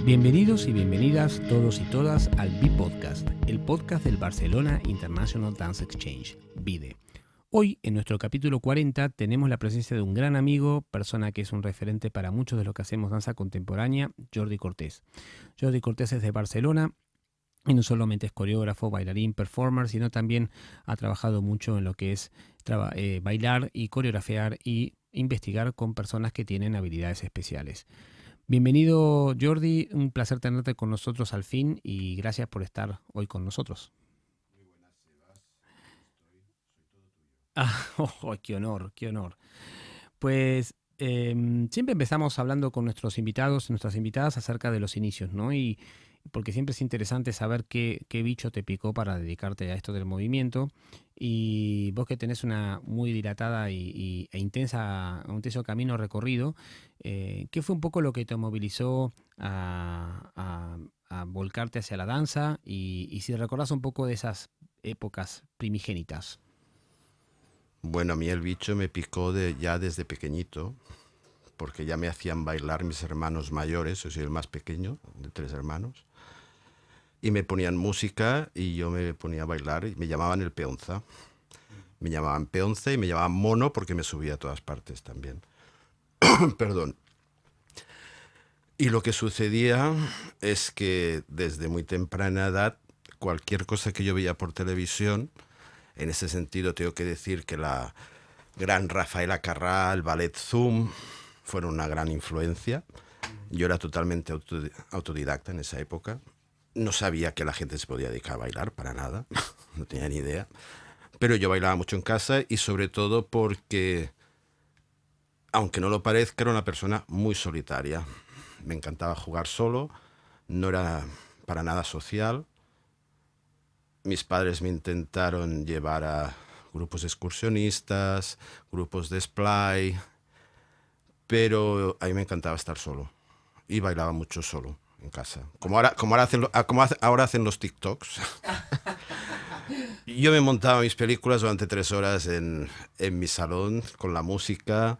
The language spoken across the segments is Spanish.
Bienvenidos y bienvenidas todos y todas al BIPodcast, el podcast del Barcelona International Dance Exchange, BIDE. Hoy, en nuestro capítulo 40, tenemos la presencia de un gran amigo, persona que es un referente para muchos de los que hacemos danza contemporánea, Jordi Cortés. Jordi Cortés es de Barcelona y no solamente es coreógrafo, bailarín, performer, sino también ha trabajado mucho en lo que es bailar y coreografiar y investigar con personas que tienen habilidades especiales. Bienvenido, Jordi, un placer tenerte con nosotros al fin y gracias por estar hoy con nosotros. Muy buenas, Sebas. Soy todo tuyo. Qué honor, qué honor. Pues siempre empezamos hablando con nuestros invitados, nuestras invitadas acerca de los inicios, ¿no? Y porque siempre es interesante saber qué bicho te picó para dedicarte a esto del movimiento. Y vos que tenés una muy dilatada e intensa, un intenso camino recorrido, ¿qué fue un poco lo que te movilizó a volcarte hacia la danza? Y si recordás un poco de esas épocas primigénitas. Bueno, a mí el bicho me picó ya desde pequeñito, porque ya me hacían bailar mis hermanos mayores, yo soy el más pequeño de 3 hermanos, y me ponían música y yo me ponía a bailar y me llamaban el peonza. Me llamaban peonza y me llamaban mono porque me subía a todas partes también. Perdón. Y lo que sucedía es que desde muy temprana edad, cualquier cosa que yo veía por televisión, en ese sentido tengo que decir que la gran Rafaela Carrà, el ballet Zoom, fueron una gran influencia. Yo era totalmente autodidacta en esa época. No sabía que la gente se podía dedicar a bailar, para nada. No tenía ni idea. Pero yo bailaba mucho en casa y sobre todo porque, aunque no lo parezca, era una persona muy solitaria. Me encantaba jugar solo, no era para nada social. Mis padres me intentaron llevar a grupos excursionistas, grupos de splay, pero a mí me encantaba estar solo y bailaba mucho solo en casa. Como ahora hacen los TikToks. Yo me montaba mis películas durante 3 horas en mi salón con la música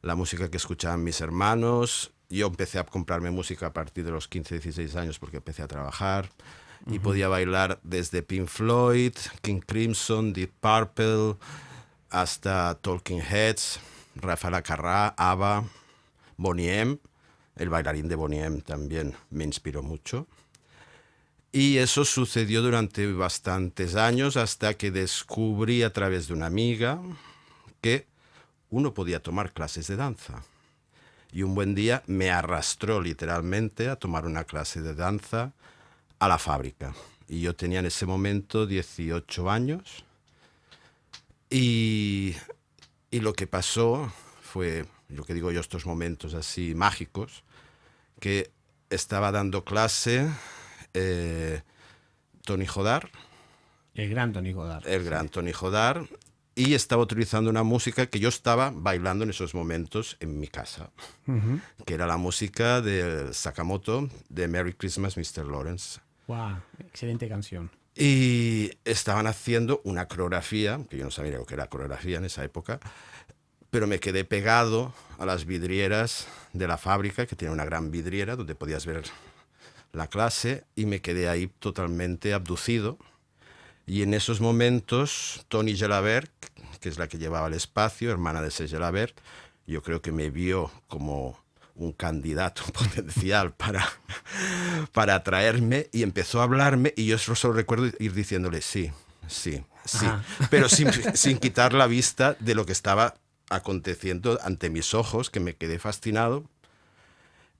que escuchaban mis hermanos. Yo empecé a comprarme música a partir de los 15, 16 años porque empecé a trabajar. Y podía bailar desde Pink Floyd, King Crimson, Deep Purple, hasta Talking Heads, Rafaela Carrà, ABBA, Boney M. El bailarín de Boney M también me inspiró mucho. Y eso sucedió durante bastantes años hasta que descubrí a través de una amiga que uno podía tomar clases de danza. Y un buen día me arrastró literalmente a tomar una clase de danza a la fábrica. Y yo tenía en ese momento 18 años. Y lo que pasó fue, lo que digo yo, estos momentos así mágicos, que estaba dando clase Tony Jodar. El gran Tony Jodar. El gran Tony Jodar. Y estaba utilizando una música que yo estaba bailando en esos momentos en mi casa, que era la música de Sakamoto, de Merry Christmas, Mr. Lawrence. ¡Wow! Excelente canción. Y estaban haciendo una coreografía, que yo no sabía lo que era coreografía en esa época, pero me quedé pegado a las vidrieras de la fábrica, que tiene una gran vidriera donde podías ver la clase, y me quedé ahí totalmente abducido. Y en esos momentos, Tony Gelabert, que es la que llevaba el espacio, hermana de Serge Gelabert, yo creo que me vio como un candidato potencial para atraerme y empezó a hablarme, y yo solo recuerdo ir diciéndole sí, pero sin quitar la vista de lo que estaba aconteciendo ante mis ojos, que me quedé fascinado.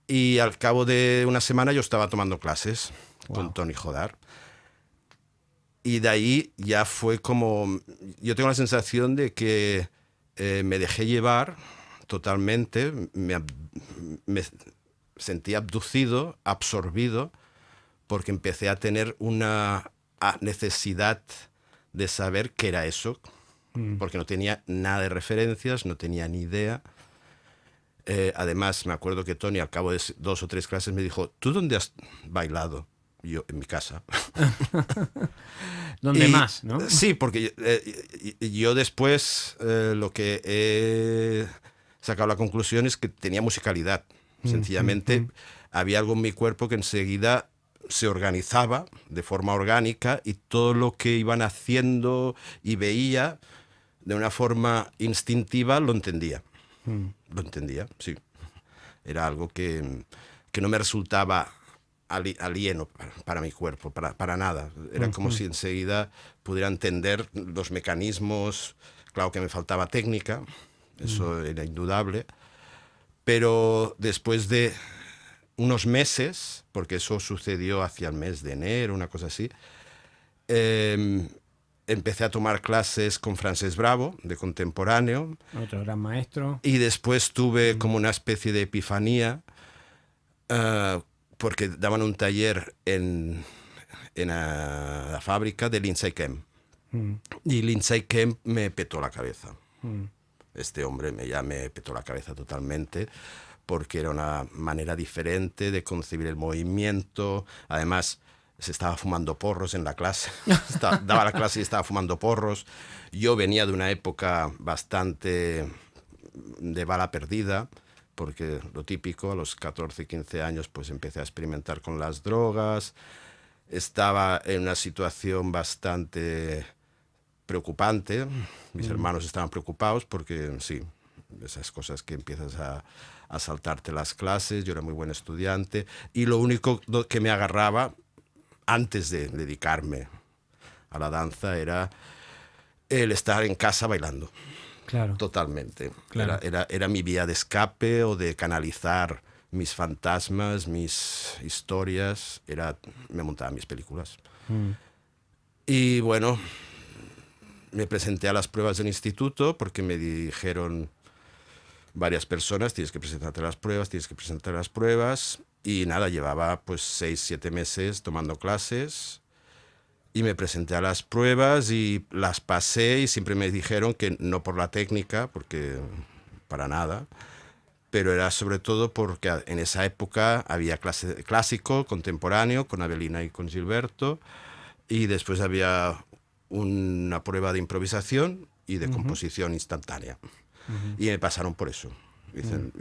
Y al cabo de una semana yo estaba tomando clases con Tony Jodar. Y de ahí ya fue como... Yo tengo la sensación de que me dejé llevar totalmente, me sentí abducido, absorbido, porque empecé a tener una necesidad de saber qué era eso, porque no tenía nada de referencias, no tenía ni idea. Además, me acuerdo que Tony, al cabo de 2 o 3 clases, me dijo, ¿tú dónde has bailado? Yo, en mi casa. ¿Dónde más, no? Sí, porque yo después lo que he sacado la conclusión es que tenía musicalidad. Sencillamente había algo en mi cuerpo que enseguida se organizaba de forma orgánica y todo lo que iban haciendo y veía de una forma instintiva lo entendía. Lo entendía, sí. Era algo que no me resultaba alieno para mi cuerpo, para nada. Era como si enseguida pudiera entender los mecanismos. Claro que me faltaba técnica, eso era indudable, pero después de unos meses, porque eso sucedió hacia el mes de enero, una cosa así, empecé a tomar clases con Francesc Bravo, de contemporáneo. Otro gran maestro. Y después tuve como una especie de epifanía, porque daban un taller en la fábrica de Lindsay Kemp. Y Lindsay Kemp me petó la cabeza. Este hombre ya me petó la cabeza totalmente, porque era una manera diferente de concebir el movimiento. Además, se estaba fumando porros en la clase. Daba la clase y estaba fumando porros. Yo venía de una época bastante de bala perdida, porque lo típico, a los 14, 15 años, pues empecé a experimentar con las drogas. Estaba en una situación bastante preocupante. Mis hermanos estaban preocupados porque, sí, esas cosas que empiezas a saltarte las clases. Yo era muy buen estudiante y lo único que me agarraba antes de dedicarme a la danza era el estar en casa bailando. Claro. Totalmente. Claro. Era mi vía de escape o de canalizar mis fantasmas, mis historias. Me montaba mis películas. Y bueno, me presenté a las pruebas del instituto porque me dijeron varias personas, tienes que presentarte a las pruebas, y nada, llevaba pues 6, 7 meses tomando clases y me presenté a las pruebas y las pasé y siempre me dijeron que no por la técnica, porque para nada, pero era sobre todo porque en esa época había clase clásico, contemporáneo, con Avelina y con Gilberto, y después había una prueba de improvisación y de composición instantánea. Y me pasaron por eso. Dicen,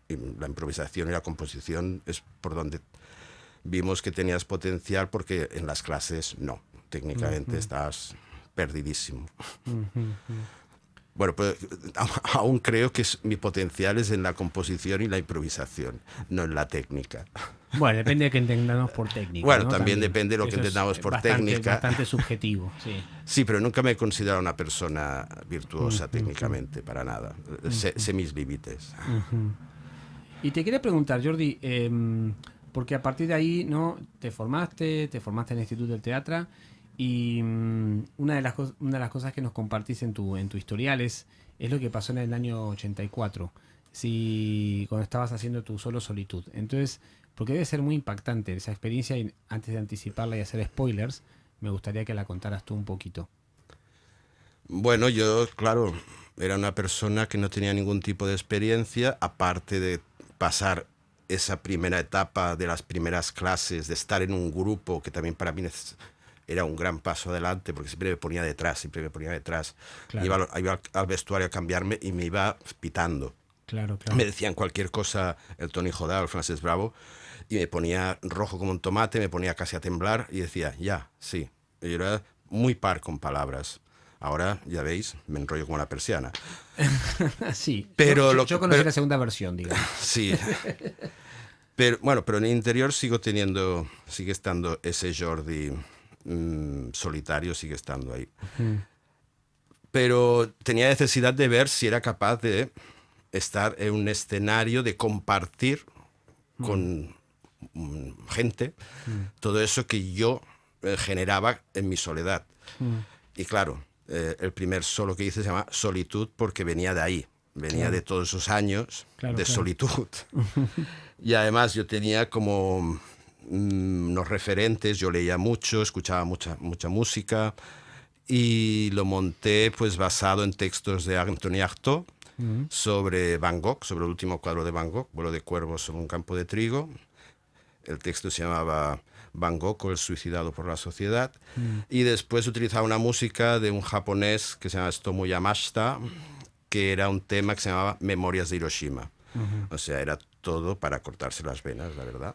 y la improvisación y la composición es por donde vimos que tenías potencial, porque en las clases no. Técnicamente estás perdidísimo. Bueno, pues aún creo que mi potencial es en la composición y la improvisación, no en la técnica. Bueno, depende de qué entendamos por técnica. Bueno, ¿no? también depende de lo que entendamos por técnica. Bastante subjetivo, sí. Sí, pero nunca me he considerado una persona virtuosa técnicamente, para nada. Sé mis límites. Y te quería preguntar, Jordi, porque a partir de ahí, ¿no? Te formaste en el Instituto del Teatro, y una de las cosas que nos compartís en tu historial es lo que pasó en el año 84, cuando estabas haciendo tu solo Solitud. Entonces, porque debe ser muy impactante esa experiencia, y antes de anticiparla y hacer spoilers, me gustaría que la contaras tú un poquito. Bueno, yo, claro, era una persona que no tenía ningún tipo de experiencia, aparte de pasar esa primera etapa de las primeras clases, de estar en un grupo, que también para mí era un gran paso adelante, porque siempre me ponía detrás. Claro. Iba al vestuario a cambiarme y me iba pitando. Claro. Me decían cualquier cosa el Tony Jodá, el Francesc Bravo, y me ponía rojo como un tomate, me ponía casi a temblar y decía, ya, sí. Y yo era muy par con palabras. Ahora, ya veis, me enrollo como la persiana. Sí, pero yo conocí la segunda versión, digamos. Sí. Pero en el interior sigue estando ese Jordi solitario, sigue estando ahí. Pero tenía necesidad de ver si era capaz de estar en un escenario, de compartir con gente todo eso que yo generaba en mi soledad. Y claro, el primer solo que hice se llama Solitud, porque venía de ahí, de todos esos años de solitud. Y además yo tenía como unos referentes, yo leía mucho, escuchaba mucha música, y lo monté pues basado en textos de Anthony Artaud sobre Van Gogh, sobre el último cuadro de Van Gogh, Vuelo de cuervos sobre un campo de trigo. El texto se llamaba Van Gogh o el suicidado por la sociedad. Y después utilizaba una música de un japonés que se llama Tomo Yamashita, que era un tema que se llamaba Memorias de Hiroshima. O sea, era todo para cortarse las venas, la verdad.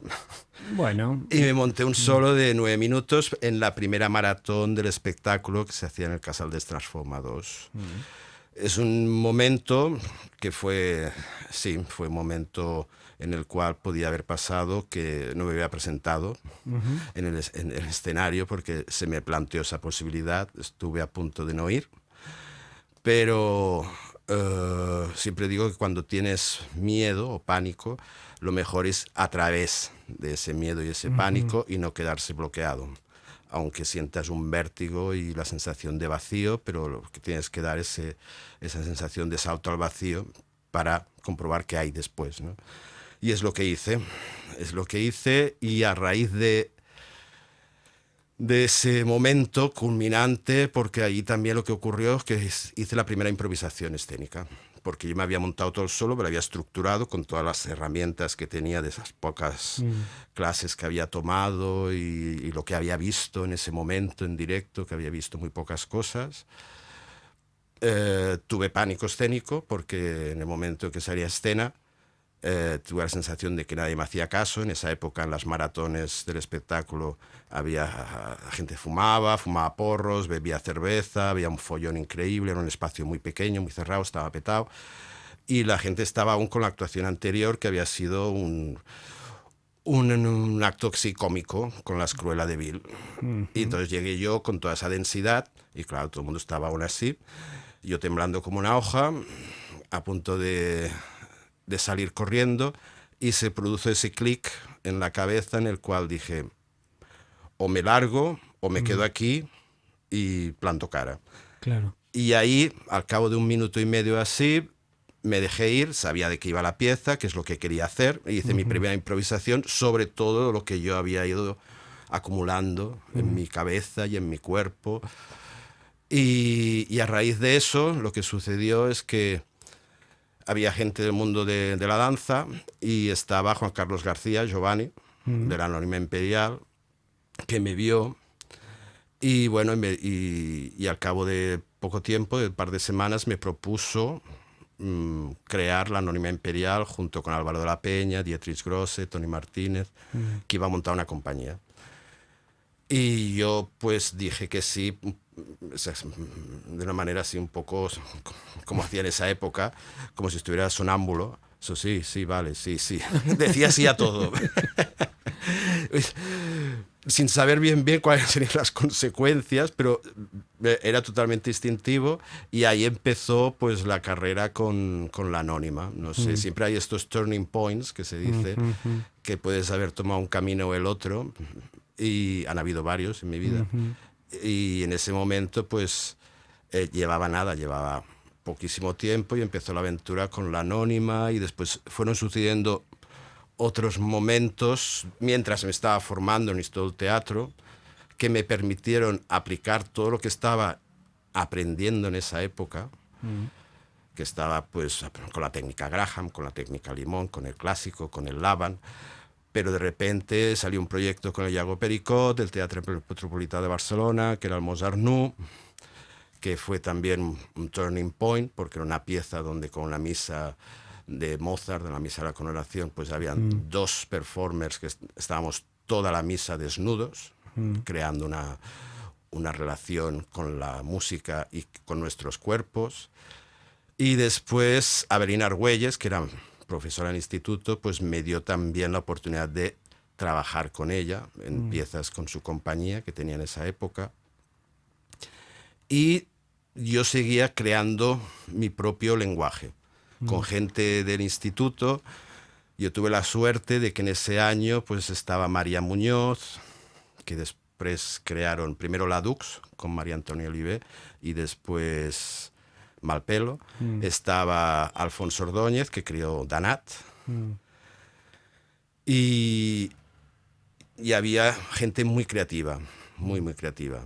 Bueno. Y me monté un solo de 9 minutos en la primera maratón del espectáculo que se hacía en el Casal de Transformados. Es un momento que fue un momento en el cual podía haber pasado que no me había presentado en el escenario porque se me planteó esa posibilidad, estuve a punto de no ir, pero siempre digo que cuando tienes miedo o pánico, lo mejor es a través de ese miedo y ese pánico y no quedarse bloqueado. Aunque sientas un vértigo y la sensación de vacío, pero lo que tienes que dar es esa sensación de salto al vacío para comprobar qué hay después, ¿no? Y es lo que hice, y a raíz de ese momento culminante, porque allí también lo que ocurrió es que hice la primera improvisación escénica, porque yo me había montado todo solo, me lo había estructurado con todas las herramientas que tenía de esas pocas clases que había tomado y lo que había visto en ese momento en directo, que había visto muy pocas cosas. Tuve pánico escénico porque en el momento que salía a escena tuve la sensación de que nadie me hacía caso. En esa época, en las maratones del espectáculo, la gente fumaba porros, bebía cerveza, había un follón increíble, era un espacio muy pequeño, muy cerrado, estaba petado, y la gente estaba aún con la actuación anterior, que había sido un acto cómico con la Cruella de Vil. Y entonces llegué yo con toda esa densidad, y claro, todo el mundo estaba aún así, yo temblando como una hoja, a punto de salir corriendo, y se produjo ese clic en la cabeza en el cual dije, o me largo o me quedo aquí y planto cara. Claro. Y ahí, al cabo de 1 minuto y medio así, me dejé ir, sabía de qué iba la pieza, qué es lo que quería hacer, y hice mi primera improvisación sobre todo lo que yo había ido acumulando en mi cabeza y en mi cuerpo. Y a raíz de eso, lo que sucedió es que había gente del mundo de la danza, y estaba Juan Carlos García, Giovanni, de la Anónima Imperial, que me vio, y bueno, y al cabo de poco tiempo, de un par de semanas, me propuso crear la Anónima Imperial junto con Álvaro de la Peña, Dietrich Grosse, Tony Martínez, que iba a montar una compañía. Y yo pues dije que sí, de una manera así un poco como hacía en esa época, como si estuviera sonámbulo. Eso sí, vale, sí. Decía sí a todo. Sin saber bien cuáles serían las consecuencias, pero era totalmente instintivo, y ahí empezó pues la carrera con la Anónima. No sé, siempre hay estos turning points que se dice, que puedes haber tomado un camino o el otro, y han habido varios en mi vida. Y en ese momento pues llevaba poquísimo tiempo, y empezó la aventura con la Anónima, y después fueron sucediendo otros momentos mientras me estaba formando en el Instituto del Teatro, que me permitieron aplicar todo lo que estaba aprendiendo en esa época, que estaba pues con la técnica Graham, con la técnica Limón, con el clásico, con el Laban. Pero de repente salió un proyecto con el Iago Pericot, del Teatre Metropolità de Barcelona, que era el Mozart Nu, que fue también un turning point, porque era una pieza donde con la misa de Mozart, de la misa de la coronación, pues habían 2 performers que estábamos toda la misa desnudos, creando una relación con la música y con nuestros cuerpos. Y después Avelina Argüelles, que era profesora en el instituto, pues me dio también la oportunidad de trabajar con ella en piezas con su compañía que tenía en esa época. Y yo seguía creando mi propio lenguaje con gente del instituto. Yo tuve la suerte de que en ese año pues estaba María Muñoz, que después crearon primero la Dux con María Antonia Olivé, y después Malpelo. Estaba Alfonso Ordóñez, que creó Danat. Y había gente muy creativa, muy creativa.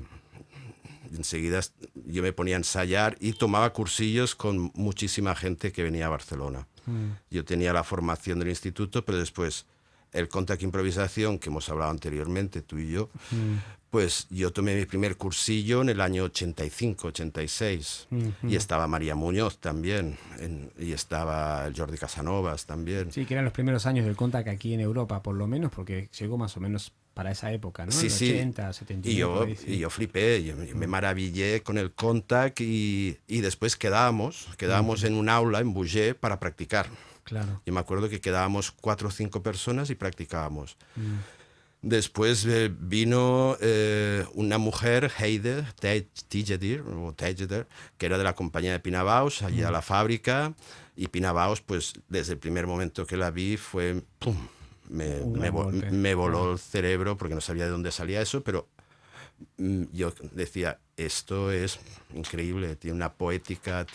Enseguida yo me ponía a ensayar y tomaba cursillos con muchísima gente que venía a Barcelona. Yo tenía la formación del instituto, pero después el contact improvisación, que hemos hablado anteriormente, tú y yo, Pues yo tomé mi primer cursillo en el año 85, 86. Y estaba María Muñoz también. Y estaba el Jordi Casanovas también. Sí, que eran los primeros años del Contact aquí en Europa, por lo menos, porque llegó más o menos para esa época, ¿no? Sí, El sí. 80, 79, por ahí, sí. Y yo flipé, yo me maravillé con el Contact y después quedábamos en un aula en Bouger para practicar. Claro. Yo me acuerdo que quedábamos 4 o 5 personas y practicábamos. Después vino una mujer, Heide Tegedir, que era de la compañía de Pina Bausch, allí a la fábrica. Y Pina Bausch, pues desde el primer momento que la vi fue... ¡pum! Me voló el cerebro porque no sabía de dónde salía eso, pero yo decía, esto es increíble, tiene una poética,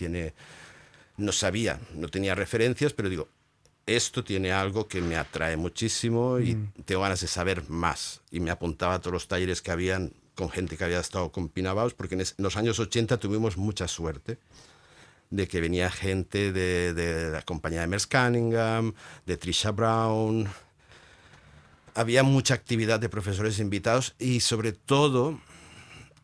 no sabía, no tenía referencias, pero digo, esto tiene algo que me atrae muchísimo y tengo ganas de saber más. Y me apuntaba a todos los talleres que habían con gente que había estado con Pina Bausch, porque en los años 80 tuvimos mucha suerte de que venía gente de la compañía de Merce Cunningham, de Trisha Brown. Había mucha actividad de profesores invitados y sobre todo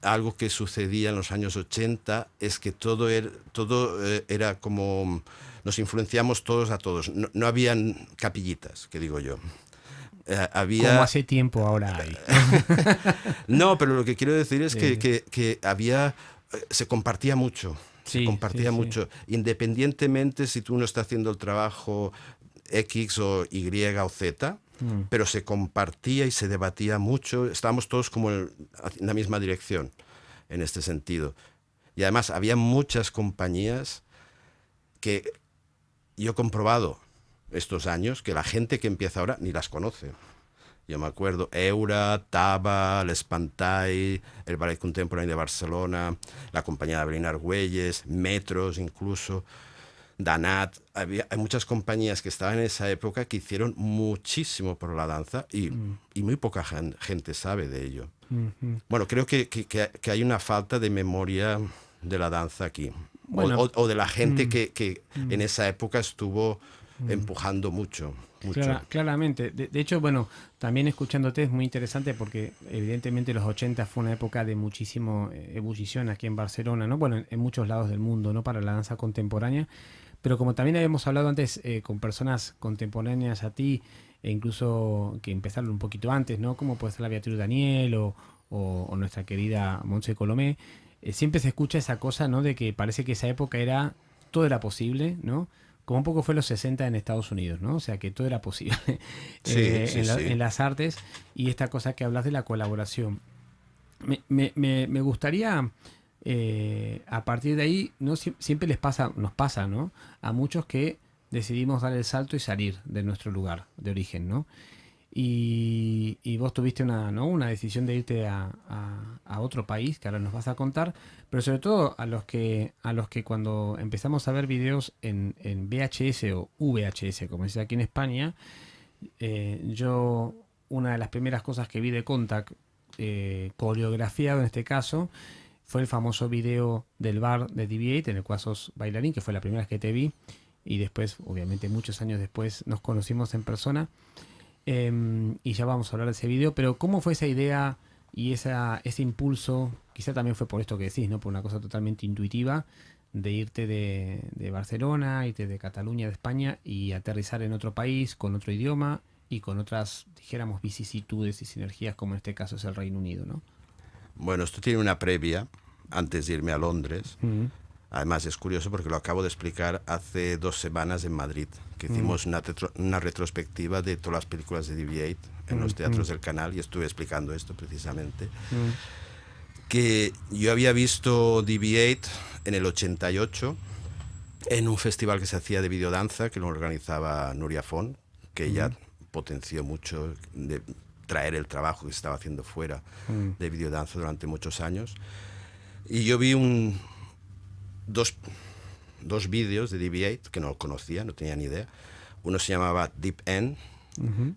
algo que sucedía en los años 80 es que todo era como... Nos influenciamos todos a todos. No habían capillitas, que digo yo. Como hace tiempo ahora hay. No, pero lo que quiero decir es que había... Se compartía mucho. Se compartía mucho. Independientemente si tú no estás haciendo el trabajo X o Y o Z, pero se compartía y se debatía mucho. Estábamos todos como en la misma dirección en este sentido. Y además había muchas compañías que yo he comprobado estos años que la gente que empieza ahora ni las conoce. Yo me acuerdo, Eura, Taba, l'Espantai, el Ballet Contemporáneo de Barcelona, la compañía de Avelina Argüelles, Metros incluso, Danat. Hay muchas compañías que estaban en esa época que hicieron muchísimo por la danza y muy poca gente sabe de ello. Bueno, creo que hay una falta de memoria de la danza aquí. Bueno, o de la gente que en esa época estuvo empujando mucho. Claramente. De hecho, bueno, también escuchándote es muy interesante porque evidentemente los 80 fue una época de muchísimo ebullición aquí en Barcelona, ¿no? Bueno, en muchos lados del mundo, ¿no? Para la danza contemporánea. Pero como también habíamos hablado antes con personas contemporáneas a ti, e incluso que empezaron un poquito antes, ¿no? Como puede ser la Beatriz Daniel o nuestra querida Montse Colomé, siempre se escucha esa cosa, ¿no? De que parece que esa época todo era posible, ¿no? Como un poco fue los 60 en Estados Unidos, ¿no? O sea, que todo era posible en las artes. Y esta cosa que hablas de la colaboración. Me gustaría, a partir de ahí, ¿no? Siempre nos pasa, ¿no? A muchos que decidimos dar el salto y salir de nuestro lugar de origen, ¿no? Y vos tuviste una decisión de irte a otro país, que ahora nos vas a contar, pero sobre todo a los que cuando empezamos a ver videos en VHS o VHS, como se dice aquí en España, yo una de las primeras cosas que vi de Contact, coreografiado en este caso, fue el famoso video del bar de DV8 en el cual sos bailarín, que fue la primera vez que te vi, y después, obviamente muchos años después, nos conocimos en persona. Y ya vamos a hablar de ese video, pero ¿cómo fue esa idea y ese impulso? Quizá también fue por esto que decís, ¿no? Por una cosa totalmente intuitiva de irte de Barcelona, irte de Cataluña, de España y aterrizar en otro país con otro idioma y con otras, dijéramos, vicisitudes y sinergias, como en este caso es el Reino Unido, ¿no? Bueno, esto tiene una previa antes de irme a Londres. Además es curioso porque lo acabo de explicar hace 2 semanas en Madrid, que hicimos una retrospectiva de todas las películas de DV8 en los teatros del Canal y estuve explicando esto precisamente. Que yo había visto DV8 en el 88 en un festival que se hacía de videodanza que lo organizaba Nuria Font, que ella potenció mucho de traer el trabajo que se estaba haciendo fuera de videodanza durante muchos años. Y yo vi dos vídeos de DV8 que no conocía, no tenía ni idea. Uno se llamaba Deep End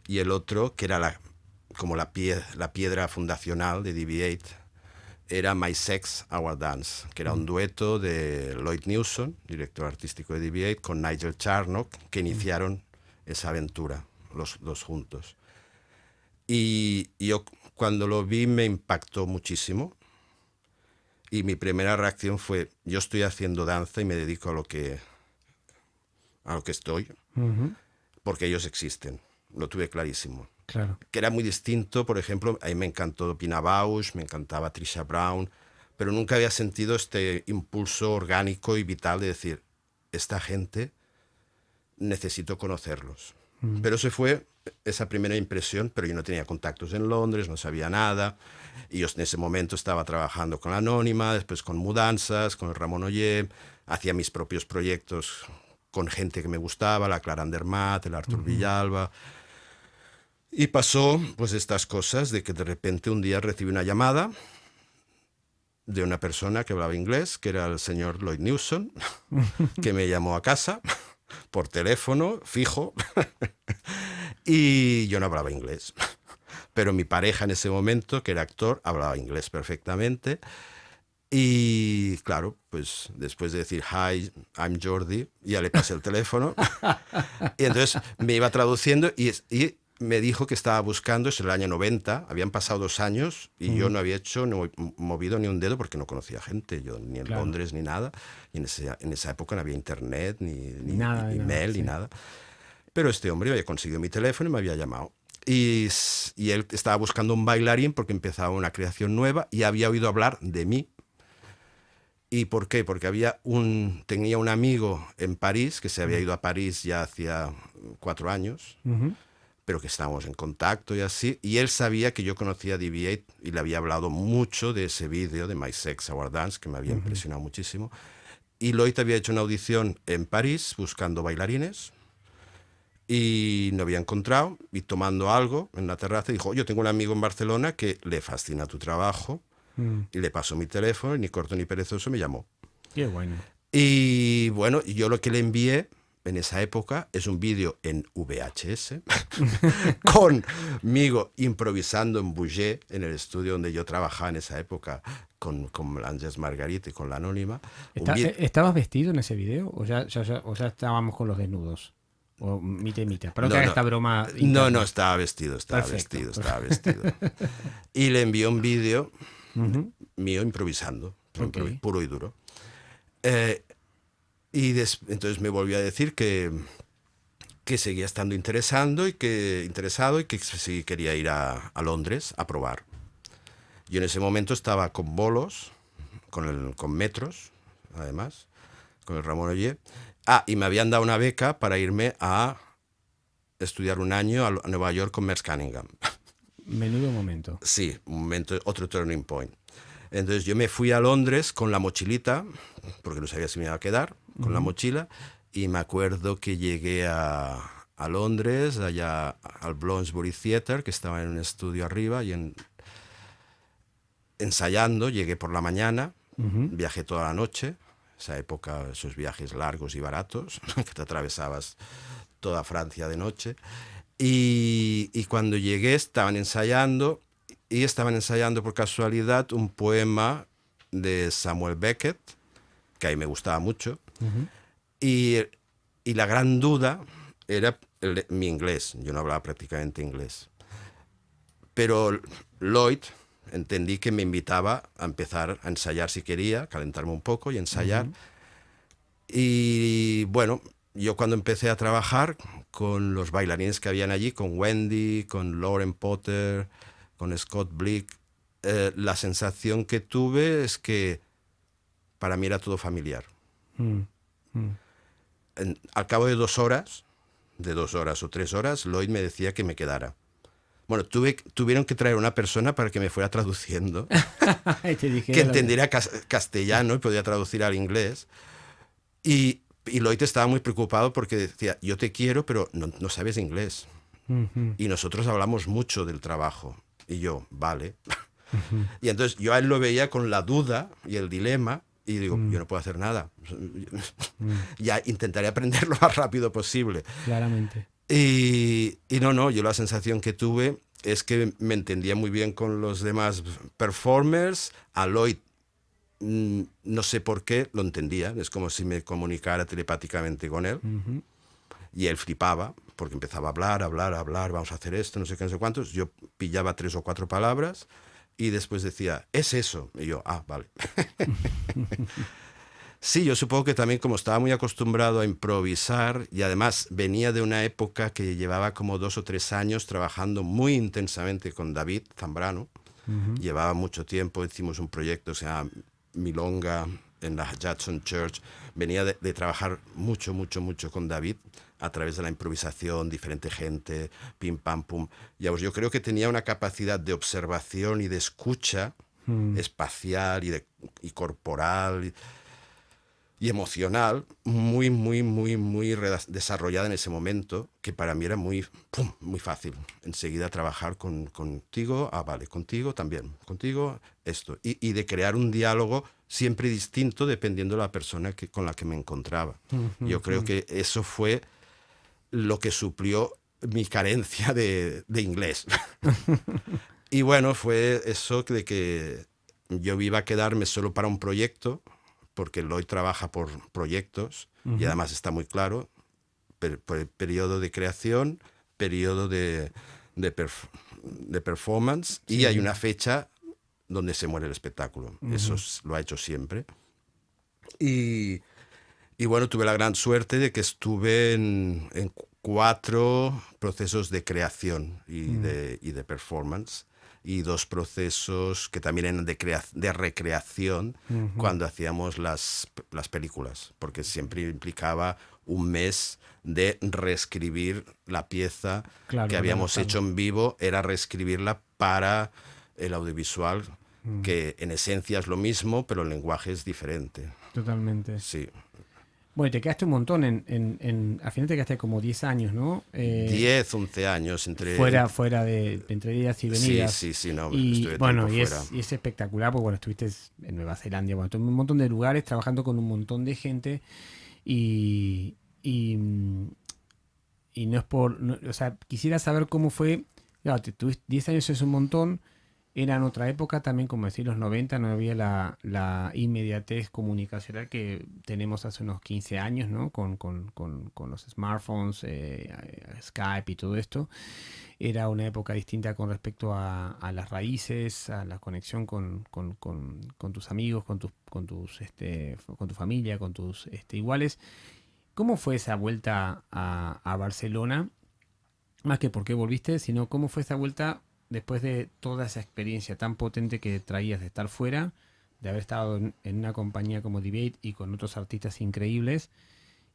y el otro, que era como la piedra fundacional de DV8, era My Sex, Our Dance, que era un dueto de Lloyd Newson, director artístico de DV8, con Nigel Charnock, que iniciaron esa aventura, los dos juntos. Y yo cuando lo vi me impactó muchísimo. Y mi primera reacción fue, yo estoy haciendo danza y me dedico a lo que estoy, porque ellos existen. Lo tuve clarísimo. Claro. Que era muy distinto, por ejemplo, a mí me encantó Pina Bausch, me encantaba Trisha Brown, pero nunca había sentido este impulso orgánico y vital de decir, esta gente necesito conocerlos. Pero eso fue esa primera impresión, pero yo no tenía contactos en Londres, no sabía nada, y yo en ese momento estaba trabajando con la Anónima, después con Mudanzas, con el Ramon Oller, hacía mis propios proyectos con gente que me gustaba, la Clara Andermatt, el Artur Villalba, y pasó pues estas cosas de que de repente un día recibí una llamada de una persona que hablaba inglés, que era el señor Lloyd Newson, que me llamó a casa por teléfono fijo y yo no hablaba inglés, pero mi pareja en ese momento, que era actor, hablaba inglés perfectamente. Y claro, pues después de decir hi, I'm Jordi, ya le pasé el teléfono y entonces me iba traduciendo y me dijo que estaba buscando, es el año 90, habían pasado 2 años y yo no había hecho, no movido ni un dedo porque no conocía gente, yo ni en Londres ni nada, y en esa época no había internet, ni nada, email, sí. ni nada. Pero este hombre había conseguido mi teléfono y me había llamado. Y él estaba buscando un bailarín porque empezaba una creación nueva y había oído hablar de mí. ¿Y por qué? Porque tenía un amigo en París, que se había ido a París ya hacía 4 años, pero que estábamos en contacto y así, y él sabía que yo conocía a DV8 y le había hablado mucho de ese vídeo de My Sex, Our Dance, que me había impresionado muchísimo. Y Lloyd había hecho una audición en París buscando bailarines y no había encontrado, y tomando algo en la terraza dijo, yo tengo un amigo en Barcelona que le fascina tu trabajo, y le pasó mi teléfono y ni corto ni perezoso me llamó. Qué bueno. Y bueno, yo lo que le envié en esa época es un vídeo en VHS conmigo improvisando en Bouget, en el estudio donde yo trabajaba en esa época con Ángels Margarita y con la Anónima. ¿Estabas vestido en ese video o ya estábamos con los desnudos? O mite. Perdón que haga esta broma interna. No, estaba vestido. Y le envió un vídeo mío improvisando, puro y duro. Entonces me volvió a decir que seguía estando interesado y que sí quería ir a Londres a probar. Yo en ese momento estaba con bolos, con metros, además, con el Ramon Oller. Y me habían dado una beca para irme a estudiar un año a Nueva York con Merce Cunningham. Menudo momento. Sí, un momento, otro turning point. Entonces yo me fui a Londres con la mochilita, porque no sabía si me iba a quedar, con la mochila, y me acuerdo que llegué a Londres, allá al Bloomsbury Theatre, que estaba en un estudio arriba, y ensayando, llegué por la mañana, viajé toda la noche, esa época, esos viajes largos y baratos, que te atravesabas toda Francia de noche, y cuando llegué estaban ensayando por casualidad un poema de Samuel Beckett, que a mí me gustaba mucho, y la gran duda era mi inglés. Yo no hablaba prácticamente inglés. Pero Lloyd entendí que me invitaba a empezar a ensayar si quería, calentarme un poco y ensayar. Y bueno, yo cuando empecé a trabajar con los bailarines que habían allí, con Wendy, con Lauren Potter, con Scott Blick, la sensación que tuve es que para mí era todo familiar. Al cabo de 2 horas, o 3 horas, Lloyd me decía que me quedara. Bueno, tuvieron que traer una persona para que me fuera traduciendo, que entendiera castellano y podía traducir al inglés. Y Lloyd estaba muy preocupado porque decía, yo te quiero, pero no sabes inglés. Y nosotros hablamos mucho del trabajo. Y yo, vale. Y entonces yo a él lo veía con la duda y el dilema, y digo, yo no puedo hacer nada. Ya intentaré aprender lo más rápido posible. Claramente. Y no, yo la sensación que tuve es que me entendía muy bien con los demás performers. A Lloyd, no sé por qué, lo entendía. Es como si me comunicara telepáticamente con él. Y él flipaba, porque empezaba a hablar, vamos a hacer esto, no sé qué, no sé cuántos. Yo pillaba 3 o 4 palabras y después decía, es eso. Y yo, vale. Sí, yo supongo que también como estaba muy acostumbrado a improvisar y además venía de una época que llevaba como 2 o 3 años trabajando muy intensamente con David Zambrano. Llevaba mucho tiempo, hicimos un proyecto, o sea, Milonga en la Jackson Church. Venía de trabajar mucho con David a través de la improvisación, diferente gente, pim, pam, pum. Ya, pues yo creo que tenía una capacidad de observación y de escucha espacial y corporal y emocional muy desarrollada en ese momento, que para mí era muy fácil enseguida trabajar contigo, vale, contigo también, contigo esto, y de crear un diálogo siempre distinto dependiendo de la persona con la que me encontraba. Yo creo que eso fue lo que suplió mi carencia de inglés. Y bueno, fue eso de que yo iba a quedarme solo para un proyecto, porque Eloy trabaja por proyectos y además está muy claro, periodo de creación, periodo de performance, sí. Y hay una fecha donde se muere el espectáculo. Eso lo ha hecho siempre. Y bueno, tuve la gran suerte de que estuve en 4 procesos de creación y de performance, y 2 procesos que también eran de recreación cuando hacíamos las películas, porque siempre implicaba un mes de reescribir la pieza que habíamos hecho en vivo, era reescribirla para el audiovisual, que en esencia es lo mismo, pero el lenguaje es diferente. Totalmente. Sí. Bueno, y te quedaste un montón al final te quedaste como 10 años, ¿no? 10, 11 años fuera de entre idas y venidas. Sí, no, y estuve bueno, tiempo fuera. Y es espectacular, porque bueno, estuviste en Nueva Zelanda, bueno, en un montón de lugares, trabajando con un montón de gente, y no es o sea, quisiera saber cómo fue, claro, tuviste 10 años, es un montón. Era en otra época también, como decir, los 90, no había la inmediatez comunicacional que tenemos hace unos 15 años, ¿no? Con los smartphones, Skype y todo esto. Era una época distinta con respecto a las raíces, a la conexión con tus amigos, con tu familia, con tus iguales. ¿Cómo fue esa vuelta a Barcelona? Más que por qué volviste, sino cómo fue esa vuelta después de toda esa experiencia tan potente que traías de estar fuera, de haber estado en una compañía como Debate y con otros artistas increíbles,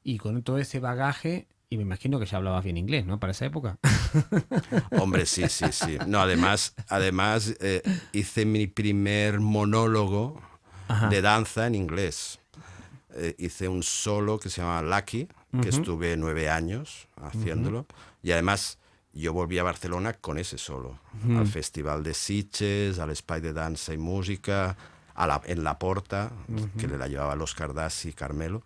y con todo ese bagaje, y me imagino que ya hablabas bien inglés, ¿no? Para esa época. Hombre, sí. No, además hice mi primer monólogo de danza en inglés. Hice un solo que se llama Lucky, que estuve 9 años haciéndolo, y además yo volví a Barcelona con ese solo, al Festival de Sitges, al Espai de Danza y Música, en La Porta, que le la llevaba los Cardassi, Carmelo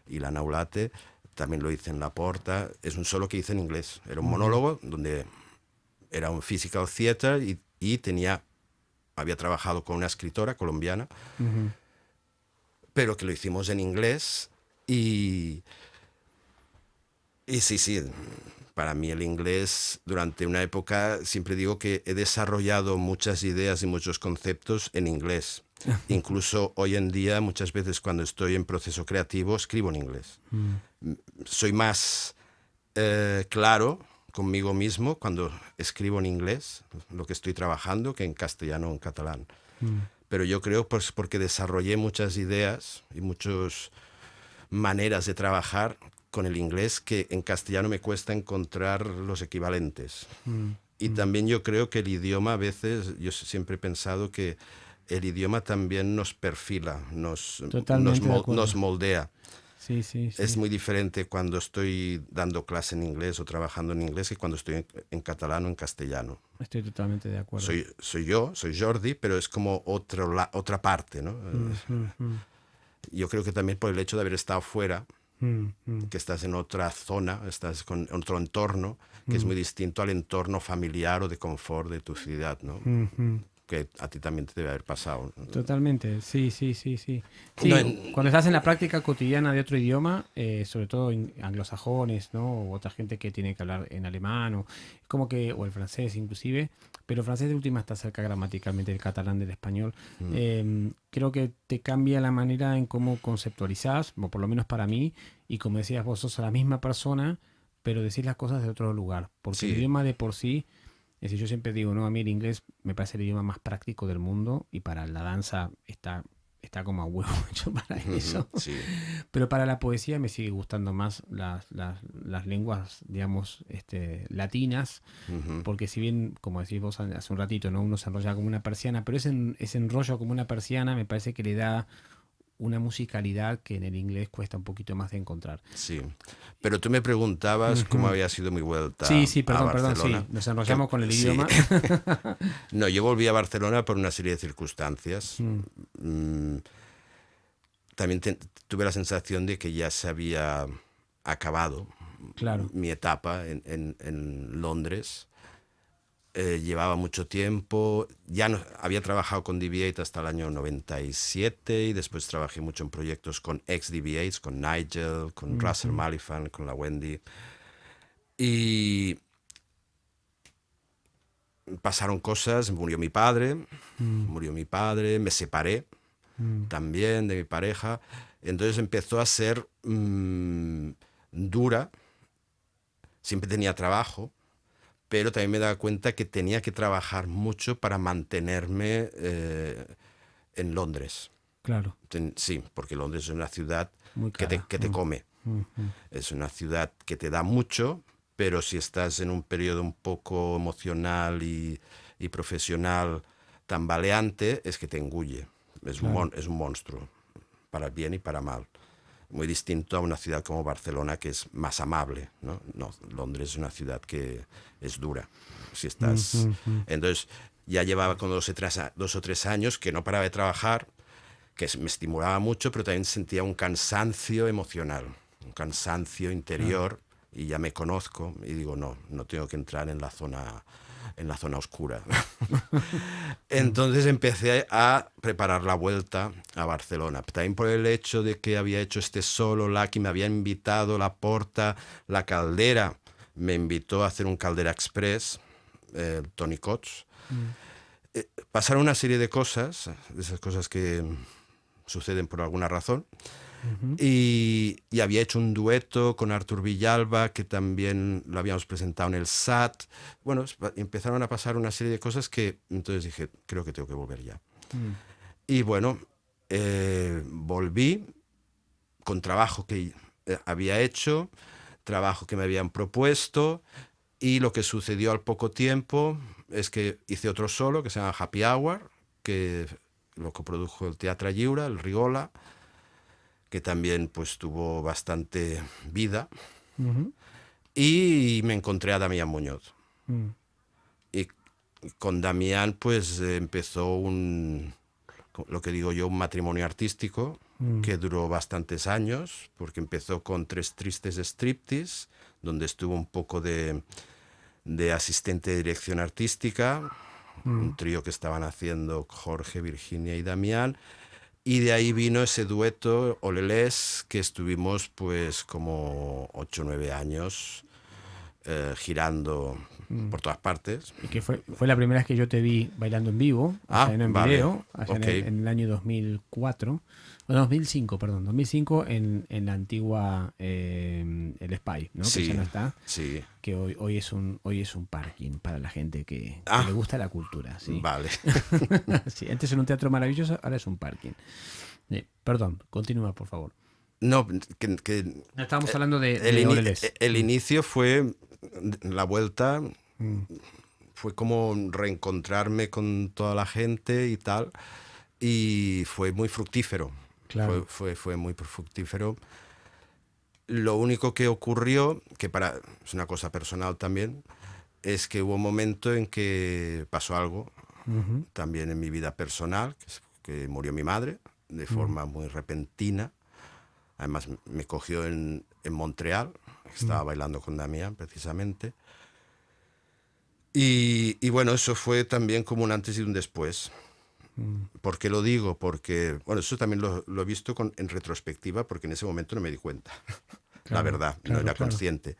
y la Naulate, también lo hice en La Porta. Es un solo que hice en inglés, era un monólogo donde era un physical theater y había trabajado con una escritora colombiana, pero que lo hicimos en inglés y sí, para mí el inglés, durante una época, siempre digo que he desarrollado muchas ideas y muchos conceptos en inglés. Incluso hoy en día, muchas veces cuando estoy en proceso creativo, escribo en inglés. Soy más claro conmigo mismo cuando escribo en inglés lo que estoy trabajando que en castellano o en catalán. Pero yo creo pues porque desarrollé muchas ideas y muchas maneras de trabajar con el inglés que en castellano me cuesta encontrar los equivalentes. Y también yo creo que el idioma a veces, yo siempre he pensado que el idioma también nos perfila, nos moldea. Sí. Es muy diferente cuando estoy dando clase en inglés o trabajando en inglés que cuando estoy en catalán o en castellano. Estoy totalmente de acuerdo. Soy Jordi, pero es como otra parte, ¿no? Yo creo que también por el hecho de haber estado fuera, que estás en otra zona, estás con otro entorno, que es muy distinto al entorno familiar o de confort de tu ciudad, ¿no? que a ti también te debe haber pasado. Totalmente, sí. Sí, No, cuando estás en la práctica cotidiana de otro idioma, sobre todo anglosajones, ¿no? O otra gente que tiene que hablar en alemán, o como que, o el francés inclusive, pero el francés de última está cerca gramaticalmente del catalán, del español. Creo que te cambia la manera en cómo conceptualizás, o por lo menos para mí, y como decías vos, sos la misma persona, pero decís las cosas de otro lugar, porque el sí, idioma de por sí. Es decir, yo siempre digo, no, a mí el inglés me parece el idioma más práctico del mundo y para la danza está como a huevo hecho para eso. sí, Pero para la poesía me sigue gustando más las lenguas, digamos, latinas, porque si bien, como decís vos hace un ratito, ¿no? Uno se enrolla como una persiana, pero ese enrollo como una persiana me parece que le da una musicalidad que en el inglés cuesta un poquito más de encontrar. sí. Pero tú me preguntabas cómo había sido mi vuelta Sí, a perdón, sí, Barcelona. nos enrollamos con el Sí. idioma. No, yo volví a Barcelona por una serie de circunstancias. También tuve la sensación de que ya se había acabado Claro. mi etapa en Londres. Llevaba mucho tiempo, ya no, había trabajado con DV8 hasta el año 97 y después trabajé mucho en proyectos con ex DV8, con Nigel, con Russell Malifan, con la Wendy. Y pasaron cosas, murió mi padre, me separé también de mi pareja, entonces empezó a ser dura, siempre tenía trabajo, pero también me daba cuenta que tenía que trabajar mucho para mantenerme en Londres. Claro. Sí, porque Londres es una ciudad Muy que cara. te come. Es una ciudad que te da mucho, pero si estás en un periodo un poco emocional y profesional tambaleante, es que te engulle. Es un monstruo, para bien y para mal. Muy distinto a una ciudad como Barcelona, que es más amable, ¿no? No, Londres es una ciudad que es dura. Si estás... Entonces, ya llevaba con 2 o 3 años que no paraba de trabajar, que me estimulaba mucho, pero también sentía un cansancio emocional, un cansancio interior, y ya me conozco y digo, no tengo que entrar en la zona oscura. Entonces empecé a preparar la vuelta a Barcelona. También por el hecho de que había hecho este solo, Lucky me había invitado, La Porta, La Caldera, me invitó a hacer un Caldera Express, Tony Coates. Pasaron una serie de cosas, de esas cosas que suceden por alguna razón. Y había hecho un dueto con Artur Villalba, que también lo habíamos presentado en el SAT. Bueno, empezaron a pasar una serie de cosas que entonces dije, creo que tengo que volver ya. Y bueno, volví con trabajo que había hecho, trabajo que me habían propuesto, y lo que sucedió al poco tiempo es que hice otro solo que se llama Happy Hour, que lo coprodujo el Teatre Lliure, el Rigola, que también pues tuvo bastante vida. Y me encontré a Damián Muñoz. Y con Damián pues empezó lo que digo yo, un matrimonio artístico que duró bastantes años, porque empezó con Tres Tristes Striptease, donde estuvo un poco de asistente de dirección artística, un trío que estaban haciendo Jorge, Virginia y Damián. Y de ahí vino ese dueto, Olelés, que estuvimos pues como 8 o 9 años girando por todas partes. Y que fue la primera vez que yo te vi bailando en vivo, allá en vale. video, allá Ok. en el año 2004, o 2005, perdón, 2005 en la antigua el Spy, ¿no? Sí, Que ya no está, sí. que hoy es un parking para la gente que le gusta la cultura, ¿sí? Vale. Sí, antes era un teatro maravilloso, ahora es un parking. Perdón, continúa, por favor. No, No estábamos hablando de Olelés. el inicio fue la vuelta, fue como reencontrarme con toda la gente y tal, y fue muy fructífero. Claro. Fue muy fructífero. Lo único que ocurrió, que es una cosa personal también, es que hubo un momento en que pasó algo, también en mi vida personal, que murió mi madre de forma muy repentina. Además me cogió en Montreal, estaba bailando con Damián precisamente. Y bueno, eso fue también como un antes y un después. Mm, ¿Por qué lo digo? Porque, bueno, eso también lo he visto en retrospectiva, porque en ese momento no me di cuenta. La claro, verdad, no claro, era claro. consciente.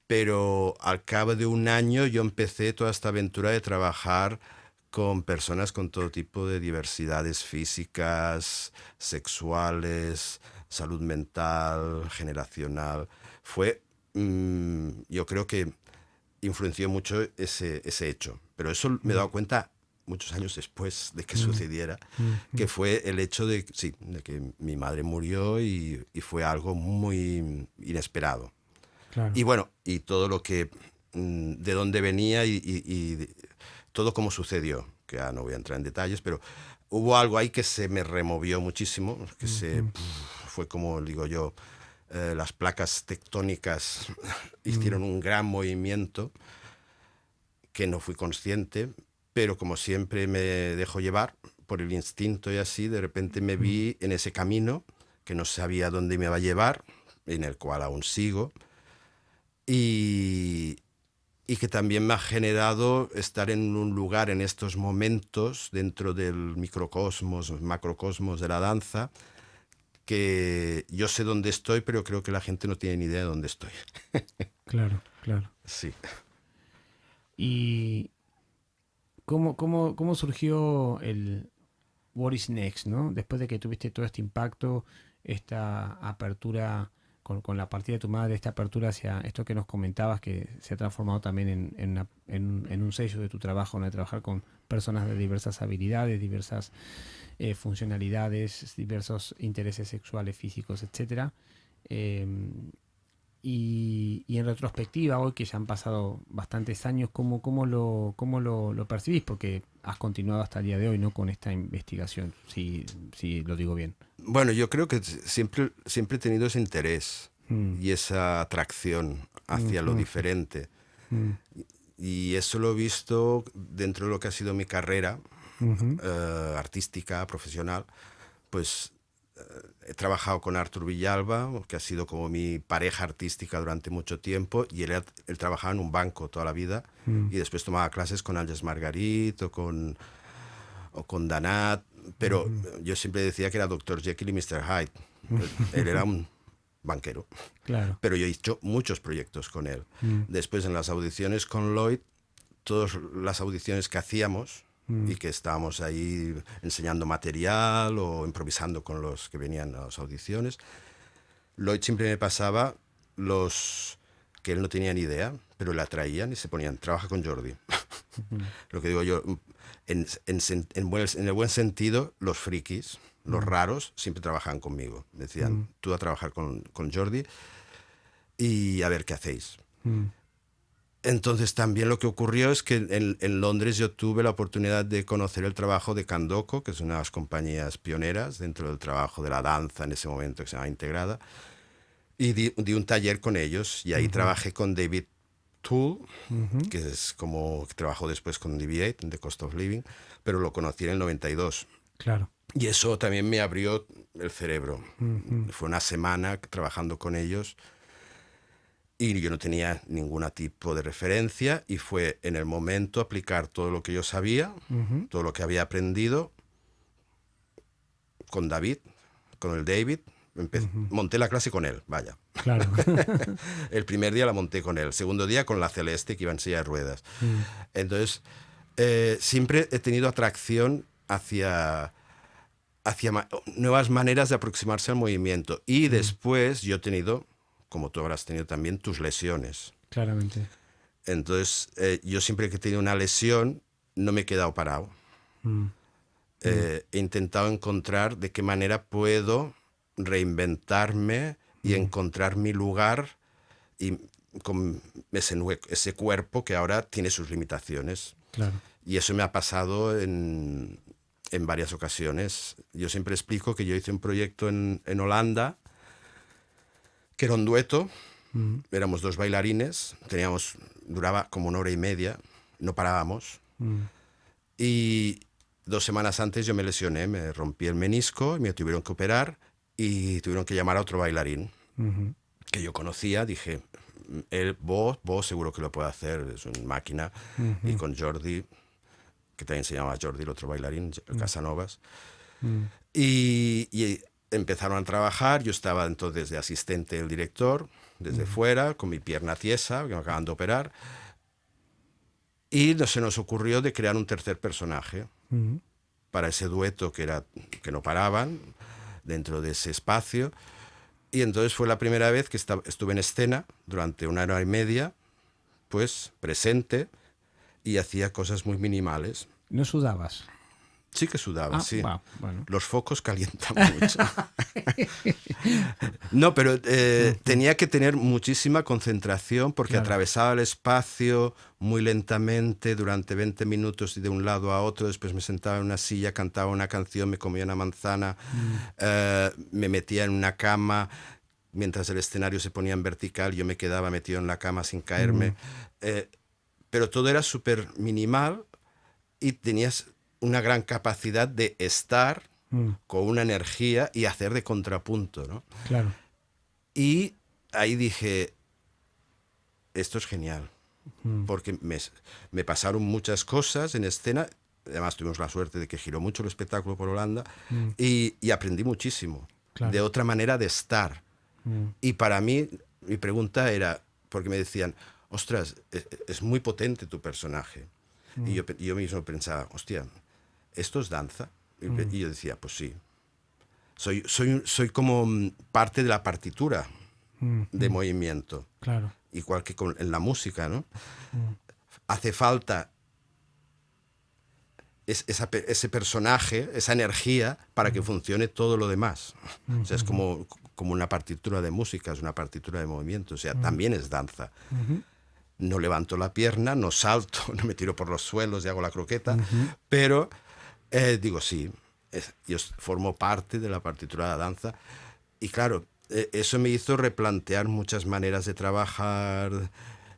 Pero al cabo de un año yo empecé toda esta aventura de trabajar con personas con todo tipo de diversidades físicas, sexuales, salud mental, generacional. Fue, yo creo que influenció mucho ese hecho. Pero eso me he Mm, dado cuenta muchos años después de que mm, sucediera, mm, que mm. fue el hecho de, sí, de que mi madre murió y fue algo muy inesperado. Claro. Y bueno, y todo lo que, de dónde venía todo cómo sucedió, que ya no voy a entrar en detalles, pero hubo algo ahí que se me removió muchísimo, Ujú, fue como digo yo, las placas tectónicas mm, hicieron un gran movimiento que no fui consciente, pero como siempre me dejo llevar por el instinto y así, de repente me mm. vi en ese camino que no sabía dónde me va a llevar, en el cual aún sigo, y, y que también me ha generado estar en un lugar en estos momentos dentro del microcosmos, macrocosmos de la danza, que yo sé dónde estoy, pero creo que la gente no tiene ni idea de dónde estoy. Claro, claro. Sí. ¿Y cómo surgió el What is Next, ¿no? Después de que tuviste todo este impacto, esta apertura con la partida de tu madre, esta apertura hacia esto que nos comentabas, que se ha transformado también en un sello de tu trabajo, ¿no? De trabajar con personas de diversas habilidades, diversas funcionalidades, diversos intereses sexuales, físicos, etcétera. Eh, y en retrospectiva, hoy que ya han pasado bastantes años, ¿cómo lo percibís? Porque has continuado hasta el día de hoy, ¿no? Con esta investigación, si lo digo bien. Bueno, yo creo que siempre he tenido ese interés Mm, y esa atracción mm, hacia lo mm, diferente. mm, Y eso lo he visto dentro de lo que ha sido mi carrera ujú, artística, profesional. Pues he trabajado con Artur Villalba, que ha sido como mi pareja artística durante mucho tiempo, y él trabajaba en un banco toda la vida, mm, y después tomaba clases con Àngels Margarit o con Danat, pero ujú, yo siempre decía que era Dr. Jekyll y Mr. Hyde. Él era un banquero, claro. pero yo he hecho muchos proyectos con él. Mm, Después en las audiciones con Lloyd, todas las audiciones que hacíamos mm, y que estábamos ahí enseñando material o improvisando con los que venían a las audiciones, Lloyd siempre me pasaba los que él no tenía ni idea, pero le atraían y se ponían, trabaja con Jordi. ujú, Lo que digo yo, en el buen sentido, los frikis, los mm, raros, siempre trabajaban conmigo. Me decían, mm, tú a trabajar con Jordi y a ver qué hacéis. mm, Entonces también lo que ocurrió es que en Londres yo tuve la oportunidad de conocer el trabajo de Candoco, que es una de las compañías pioneras dentro del trabajo de la danza en ese momento que se llama Integrada, y di un taller con ellos y ahí ujú, trabajé con David Toole, ujú, que es como que trabajó después con DV8, en The Cost of Living, pero lo conocí en el 92. claro. Y eso también me abrió el cerebro. Ujú, Fue una semana trabajando con ellos y yo no tenía ningún tipo de referencia y fue en el momento aplicar todo lo que yo sabía, ujú, todo lo que había aprendido con David, con el David. ujú, Monté la clase con él, vaya. claro. El primer día la monté con él, el segundo día con la Celeste, que iba en silla de ruedas. Mm, Entonces, siempre he tenido atracción hacia nuevas maneras de aproximarse al movimiento. Y mm, después yo he tenido, como tú habrás tenido también, tus lesiones. claramente. Entonces, yo siempre que he tenido una lesión, no me he quedado parado. Mm, mm, He intentado encontrar de qué manera puedo reinventarme y mm, encontrar mi lugar y con ese cuerpo que ahora tiene sus limitaciones. claro. Y eso me ha pasado en varias ocasiones. Yo siempre explico que yo hice un proyecto en Holanda, que era un dueto, Mm, éramos dos bailarines, duraba como 1 hora y media, no parábamos. mm, Y 2 semanas antes yo me lesioné, me rompí el menisco, y me tuvieron que operar y tuvieron que llamar a otro bailarín ujú, que yo conocía. Dije, vos seguro que lo puede hacer, es una máquina. Y con Jordi, que también se llamaba Jordi, el otro bailarín, Casanovas. Y empezaron a trabajar. Yo estaba entonces de asistente del director, desde fuera, con mi pierna tiesa, que me acaban de operar. Y se nos ocurrió de crear un tercer personaje para ese dueto que no paraban dentro de ese espacio. Y entonces fue la primera vez que estuve en escena durante 1 hora y media, pues presente, y hacía cosas muy minimales. ¿No sudabas? Sí que sudaba, sí. Bueno. Los focos calientan mucho. No, pero tenía que tener muchísima concentración porque atravesaba el espacio muy lentamente durante 20 minutos y de un lado a otro. Después me sentaba en una silla, cantaba una canción, me comía una manzana, me metía en una cama. Mientras el escenario se ponía en vertical, yo me quedaba metido en la cama sin caerme. Pero todo era súper minimal y tenías una gran capacidad de estar con una energía y hacer de contrapunto, ¿no? Claro. Y ahí dije, esto es genial, porque me pasaron muchas cosas en escena. Además tuvimos la suerte de que giró mucho el espectáculo por Holanda y aprendí muchísimo, de otra manera de estar. Y para mí, mi pregunta era, porque me decían, ostras, es muy potente tu personaje. Y yo mismo pensaba, hostia, ¿esto es danza? Y yo decía, pues sí. Soy como parte de la partitura de movimiento. Claro. Igual que en la música, ¿no? Hace falta ese personaje, esa energía, para que funcione todo lo demás. O sea, es como una partitura de música, es una partitura de movimiento. O sea, también es danza. No levanto la pierna, no salto, no me tiro por los suelos y hago la croqueta, pero digo, sí, yo formo parte de la partitura de la danza. Y claro, eso me hizo replantear muchas maneras de trabajar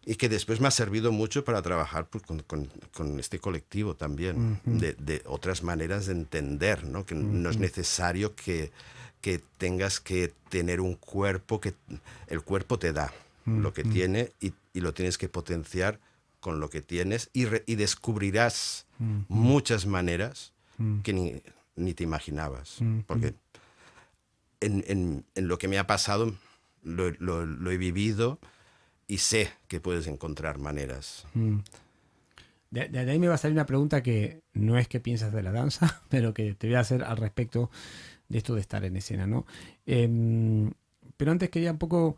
y que después me ha servido mucho para trabajar pues, con este colectivo también, de otras maneras de entender, ¿no? Que no es necesario que tengas que tener un cuerpo, que el cuerpo te da lo que tiene y lo tienes que potenciar con lo que tienes y descubrirás muchas maneras que ni te imaginabas. Porque en lo que me ha pasado lo he vivido y sé que puedes encontrar maneras. De ahí me va a salir una pregunta que no es qué piensas de la danza, pero que te voy a hacer al respecto de esto de estar en escena, ¿no? Pero antes quería un poco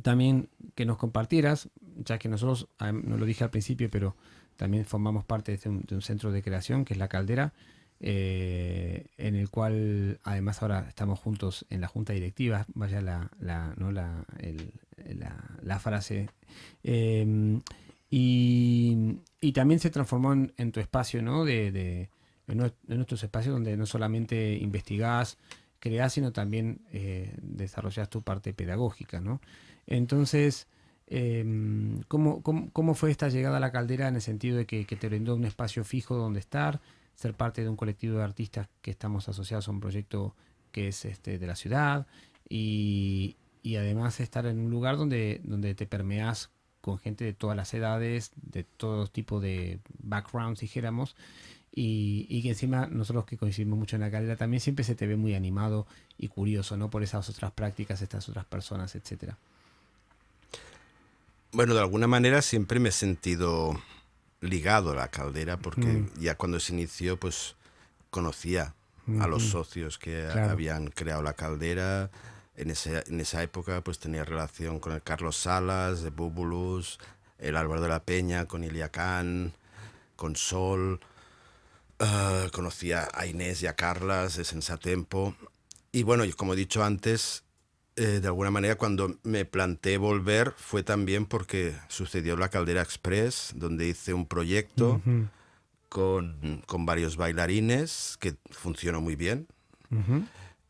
también que nos compartieras, ya que nosotros, no lo dije al principio, pero también formamos parte de un centro de creación que es La Caldera, en el cual además ahora estamos juntos en la junta directiva, vaya la frase. Y también se transformó en tu espacio, ¿no? En nuestros espacios donde no solamente investigás, creás, sino también desarrollás tu parte pedagógica, ¿no? Entonces, ¿cómo fue esta llegada a La Caldera en el sentido de que te brindó un espacio fijo donde estar, ser parte de un colectivo de artistas que estamos asociados a un proyecto que es de la ciudad y además estar en un lugar donde te permeás con gente de todas las edades, de todo tipo de backgrounds, dijéramos, y que encima nosotros que coincidimos mucho en La Caldera también siempre se te ve muy animado y curioso, ¿no? Por esas otras prácticas, estas otras personas, etcétera. Bueno, de alguna manera siempre me he sentido ligado a La Caldera porque ya cuando se inició pues conocía a los socios que habían creado La Caldera. En esa época pues tenía relación con el Carlos Salas de Búbulus, el Álvaro de la Peña con Iliacán, con Sol. Conocía a Inés y a Carlas de Sensatempo. Y bueno, como he dicho antes, de alguna manera cuando me planteé volver fue también porque sucedió La Caldera Express, donde hice un proyecto con varios bailarines que funcionó muy bien.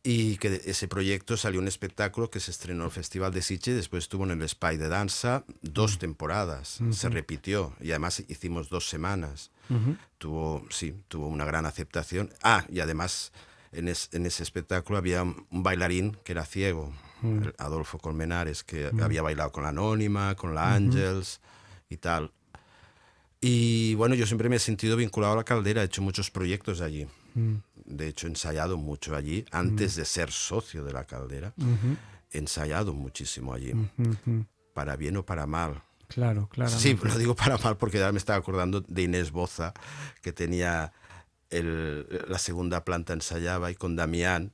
Y que de ese proyecto salió un espectáculo que se estrenó en el Festival de Sitges, después estuvo en el Espai de Danza 2 temporadas, se repitió y además hicimos 2 semanas. Tuvo una gran aceptación. Y además en ese espectáculo había un bailarín que era ciego. el Adolfo Colmenares, que había bailado con la Anónima, con la Ángels y tal. Y bueno, yo siempre me he sentido vinculado a la Caldera, he hecho muchos proyectos allí. De hecho, he ensayado mucho allí. Antes de ser socio de la Caldera, he ensayado muchísimo allí, para bien o para mal. Claro, claro. Sí, lo digo para mal porque ya me estaba acordando de Inés Boza, que tenía la segunda planta, ensayaba, y con Damián,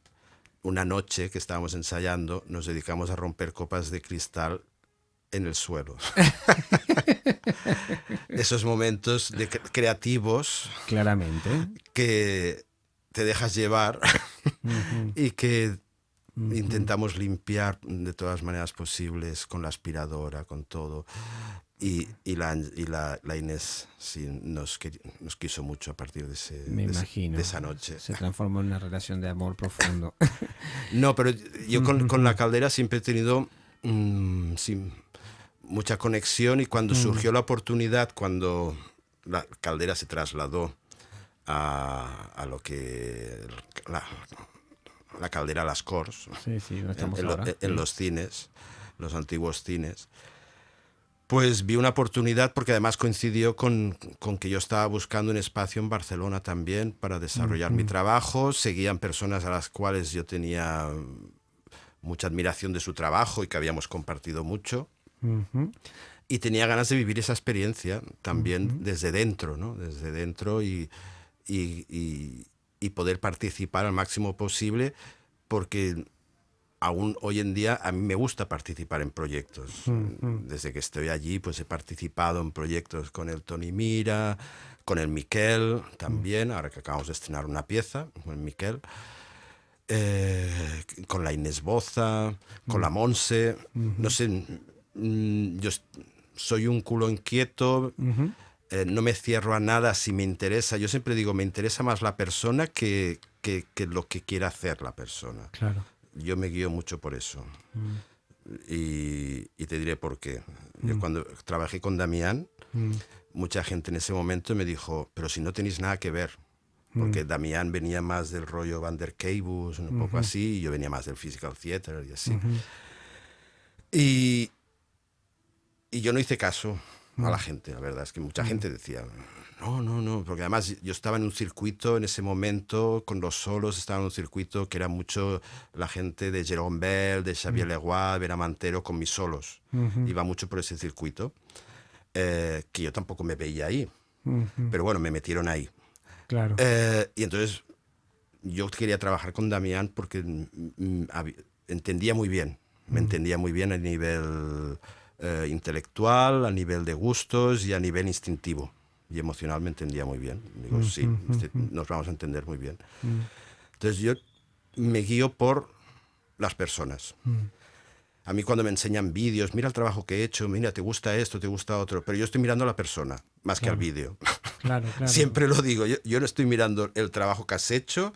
una noche que estábamos ensayando, nos dedicamos a romper copas de cristal en el suelo. Esos momentos creativos, claramente, que te dejas llevar y que intentamos limpiar de todas maneras posibles, con la aspiradora, con todo. Y la Inés sí, nos quiso mucho a partir me imagino, de esa noche. se transformó en una relación de amor profundo. No, pero yo con la Caldera siempre he tenido sí, mucha conexión, y cuando surgió la oportunidad, cuando la Caldera se trasladó a lo que la Caldera Las Corts, Sí, no estamos ahora. en los cines, los antiguos cines, pues vi una oportunidad, porque además coincidió con que yo estaba buscando un espacio en Barcelona también para desarrollar mi trabajo. Seguían personas a las cuales yo tenía mucha admiración de su trabajo y que habíamos compartido mucho. Y tenía ganas de vivir esa experiencia también desde dentro, ¿no? Desde dentro, y poder participar al máximo posible, porque aún hoy en día a mí me gusta participar en proyectos. Desde que estoy allí, pues he participado en proyectos con el Toni Mira, con el Miquel también, ahora que acabamos de estrenar una pieza con el Miquel, con la Inés Boza, con la Monse. No sé, yo soy un culo inquieto, no me cierro a nada si me interesa. Yo siempre digo, me interesa más la persona que lo que quiera hacer la persona. Claro. Yo me guío mucho por eso. Y te diré por qué. Yo cuando trabajé con Damián, mucha gente en ese momento me dijo, pero si no tenéis nada que ver. Porque Damián venía más del rollo Van der Keibus, un poco así, y yo venía más del Physical Theater y así. Y yo no hice caso a la gente, la verdad. Es que mucha gente decía, no, porque además yo estaba en un circuito en ese momento, con los solos, estaba en un circuito que era mucho la gente de Jérôme Bell, de Xavier Leroy, Benamantero, con mis solos. Iba mucho por ese circuito, que yo tampoco me veía ahí. Pero bueno, me metieron ahí. Claro. Y entonces yo quería trabajar con Damián porque entendía muy bien, me entendía muy bien a nivel intelectual, a nivel de gustos y a nivel instintivo. Y emocional me entendía muy bien. Digo, sí, nos vamos a entender muy bien. Entonces yo me guío por las personas. A mí cuando me enseñan vídeos, mira el trabajo que he hecho, mira, te gusta esto, te gusta otro, pero yo estoy mirando a la persona más que al vídeo. Claro. Siempre lo digo, yo no estoy mirando el trabajo que has hecho,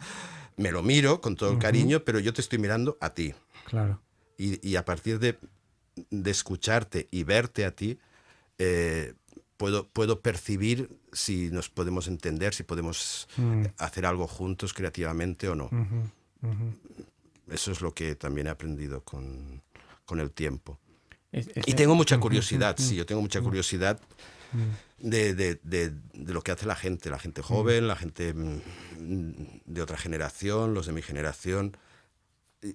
me lo miro con todo el cariño, pero yo te estoy mirando a ti. Claro. Y a partir de escucharte y verte a ti, puedo percibir si nos podemos entender, si podemos hacer algo juntos creativamente o no. Eso es lo que también he aprendido con el tiempo. Y tengo mucha curiosidad, sí, yo tengo mucha curiosidad de lo que hace la gente joven, la gente de otra generación, los de mi generación.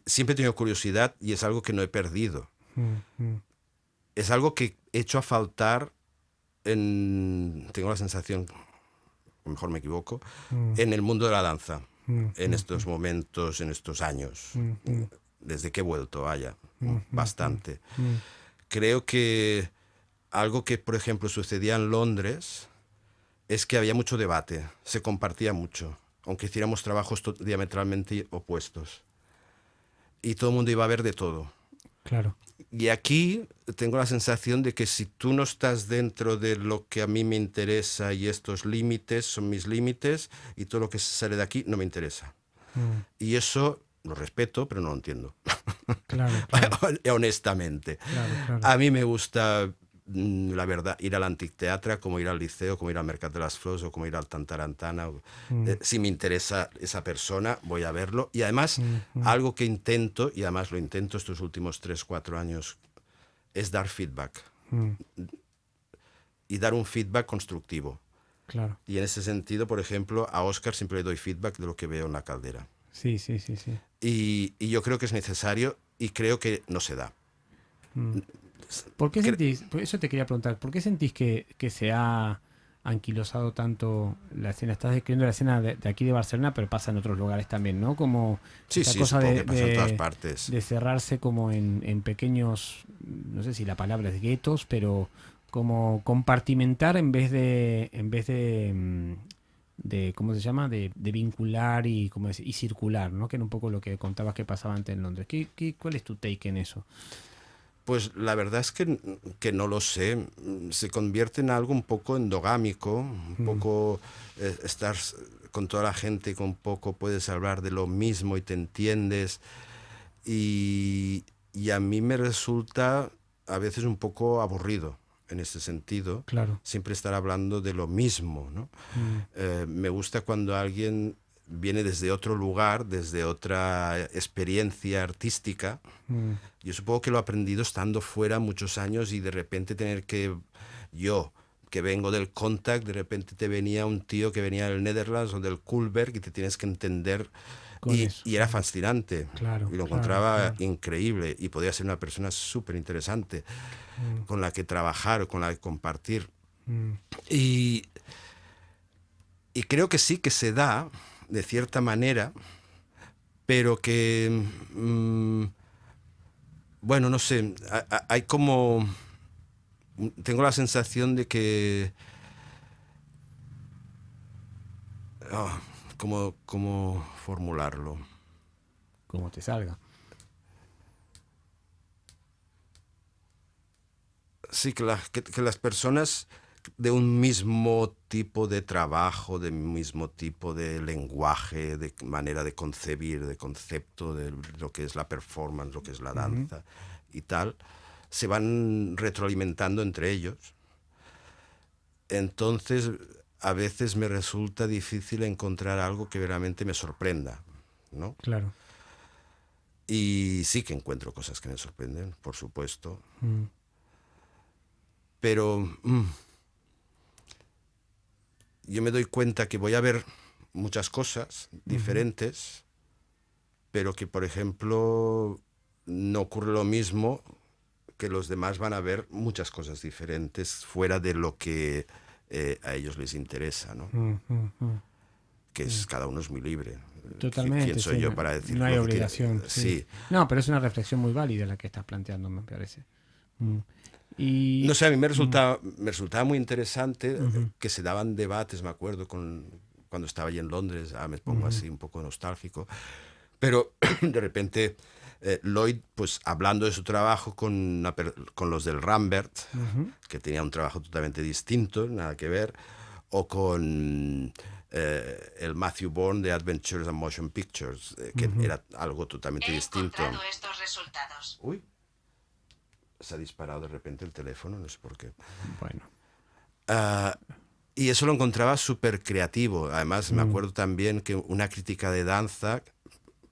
Siempre he tenido curiosidad y es algo que no he perdido. Es algo que he hecho a faltar tengo la sensación, a lo mejor me equivoco, en el mundo de la danza, en estos momentos, en estos años, desde que he vuelto, bastante. Creo que algo que, por ejemplo, sucedía en Londres es que había mucho debate, se compartía mucho, aunque hiciéramos trabajos diametralmente opuestos. Y todo el mundo iba a ver de todo. Claro. Y aquí tengo la sensación de que si tú no estás dentro de lo que a mí me interesa y estos límites son mis límites y todo lo que sale de aquí no me interesa. Y eso lo respeto, pero no lo entiendo. Claro. Honestamente. Claro. A mí me gusta la verdad, ir al Anticteatre, como ir al Liceo, como ir al Mercat de las Flors o como ir al Tantarantana. Si me interesa esa persona, voy a verlo. Y además, algo que intento, y además lo intento estos últimos 3-4 años, es dar feedback. Y dar un feedback constructivo. Claro. Y en ese sentido, por ejemplo, a Óscar siempre le doy feedback de lo que veo en La Caldera. Sí. Y yo creo que es necesario y creo que no se da. ¿Por qué sentís, por eso te quería preguntar, ¿por qué sentís que se ha anquilosado tanto la escena? Estás describiendo la escena de aquí de Barcelona, pero pasa en otros lugares también, ¿no? Como Sí, esta sí, cosa supongo que pasa en todas partes. de cerrarse como en pequeños, no sé si la palabra es guetos, pero como compartimentar en vez de ¿cómo se llama? De vincular y, ¿cómo decir? Y circular, ¿no? Que era un poco lo que contabas que pasaba antes en Londres. ¿Cuál es tu take en eso? Pues la verdad es que no lo sé. Se convierte en algo un poco endogámico, un poco estar con toda la gente que un poco puedes hablar de lo mismo y te entiendes. Y a mí me resulta a veces un poco aburrido en ese sentido. Claro. Siempre estar hablando de lo mismo, ¿no? Me gusta cuando alguien viene desde otro lugar, desde otra experiencia artística. Yo supongo que lo he aprendido estando fuera muchos años y de repente tener que... Yo, que vengo del Contact, de repente te venía un tío que venía del Netherlands o del Kohlberg y te tienes que entender. Y era fascinante. Claro, y lo encontraba increíble. Y podía ser una persona súper interesante con la que trabajar, con la que compartir. Y creo que sí que se da, de cierta manera, pero que... bueno, no sé, hay como... Tengo la sensación de que... ¿Cómo formularlo? Como te salga. Sí, que las personas de un mismo tipo de trabajo, de un mismo tipo de lenguaje, de manera de concebir, de concepto de lo que es la performance, lo que es la danza y tal, se van retroalimentando entre ellos. Entonces, a veces me resulta difícil encontrar algo que realmente me sorprenda, ¿no? Claro. Y sí que encuentro cosas que me sorprenden, por supuesto. Pero yo me doy cuenta que voy a ver muchas cosas diferentes, pero que, por ejemplo, no ocurre lo mismo, que los demás van a ver muchas cosas diferentes fuera de lo que a ellos les interesa, ¿no? Que es, cada uno es muy libre. Totalmente. ¿Quién soy yo para decir no hay lo que obligación. Sí. No, pero es una reflexión muy válida la que estás planteando, me parece. Y, no sé, a mí me resultaba muy interesante que se daban debates, me acuerdo, cuando estaba allí en Londres, me pongo así un poco nostálgico, pero de repente Lloyd, pues hablando de su trabajo con los del Rambert, que tenía un trabajo totalmente distinto, nada que ver, o con el Matthew Bourne de Adventures and Motion Pictures, que era algo totalmente distinto. He encontrado estos resultados. Uy, se ha disparado de repente el teléfono, no sé por qué. Bueno. Y eso lo encontraba súper creativo. Además, me acuerdo también que una crítica de danza,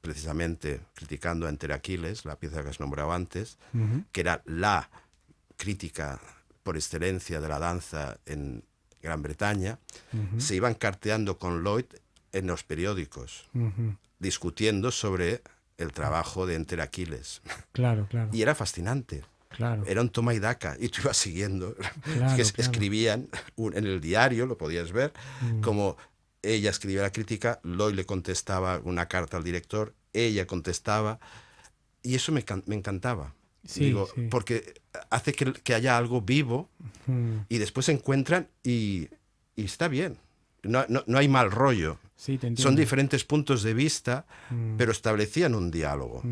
precisamente criticando a Enter Aquiles, la pieza que has nombrado antes, que era la crítica por excelencia de la danza en Gran Bretaña, se iban carteando con Lloyd en los periódicos, discutiendo sobre el trabajo de Enter Aquiles. Claro. Y era fascinante. Claro. Era un toma y daca, y tú ibas siguiendo. Claro. Escribían en el diario, lo podías ver, como ella escribía la crítica, Lloyd le contestaba una carta al director, ella contestaba, y eso me encantaba. Sí. Porque hace que haya algo vivo, y después se encuentran y está bien. No hay mal rollo. Sí, te entiendo. Son diferentes puntos de vista, pero establecían un diálogo.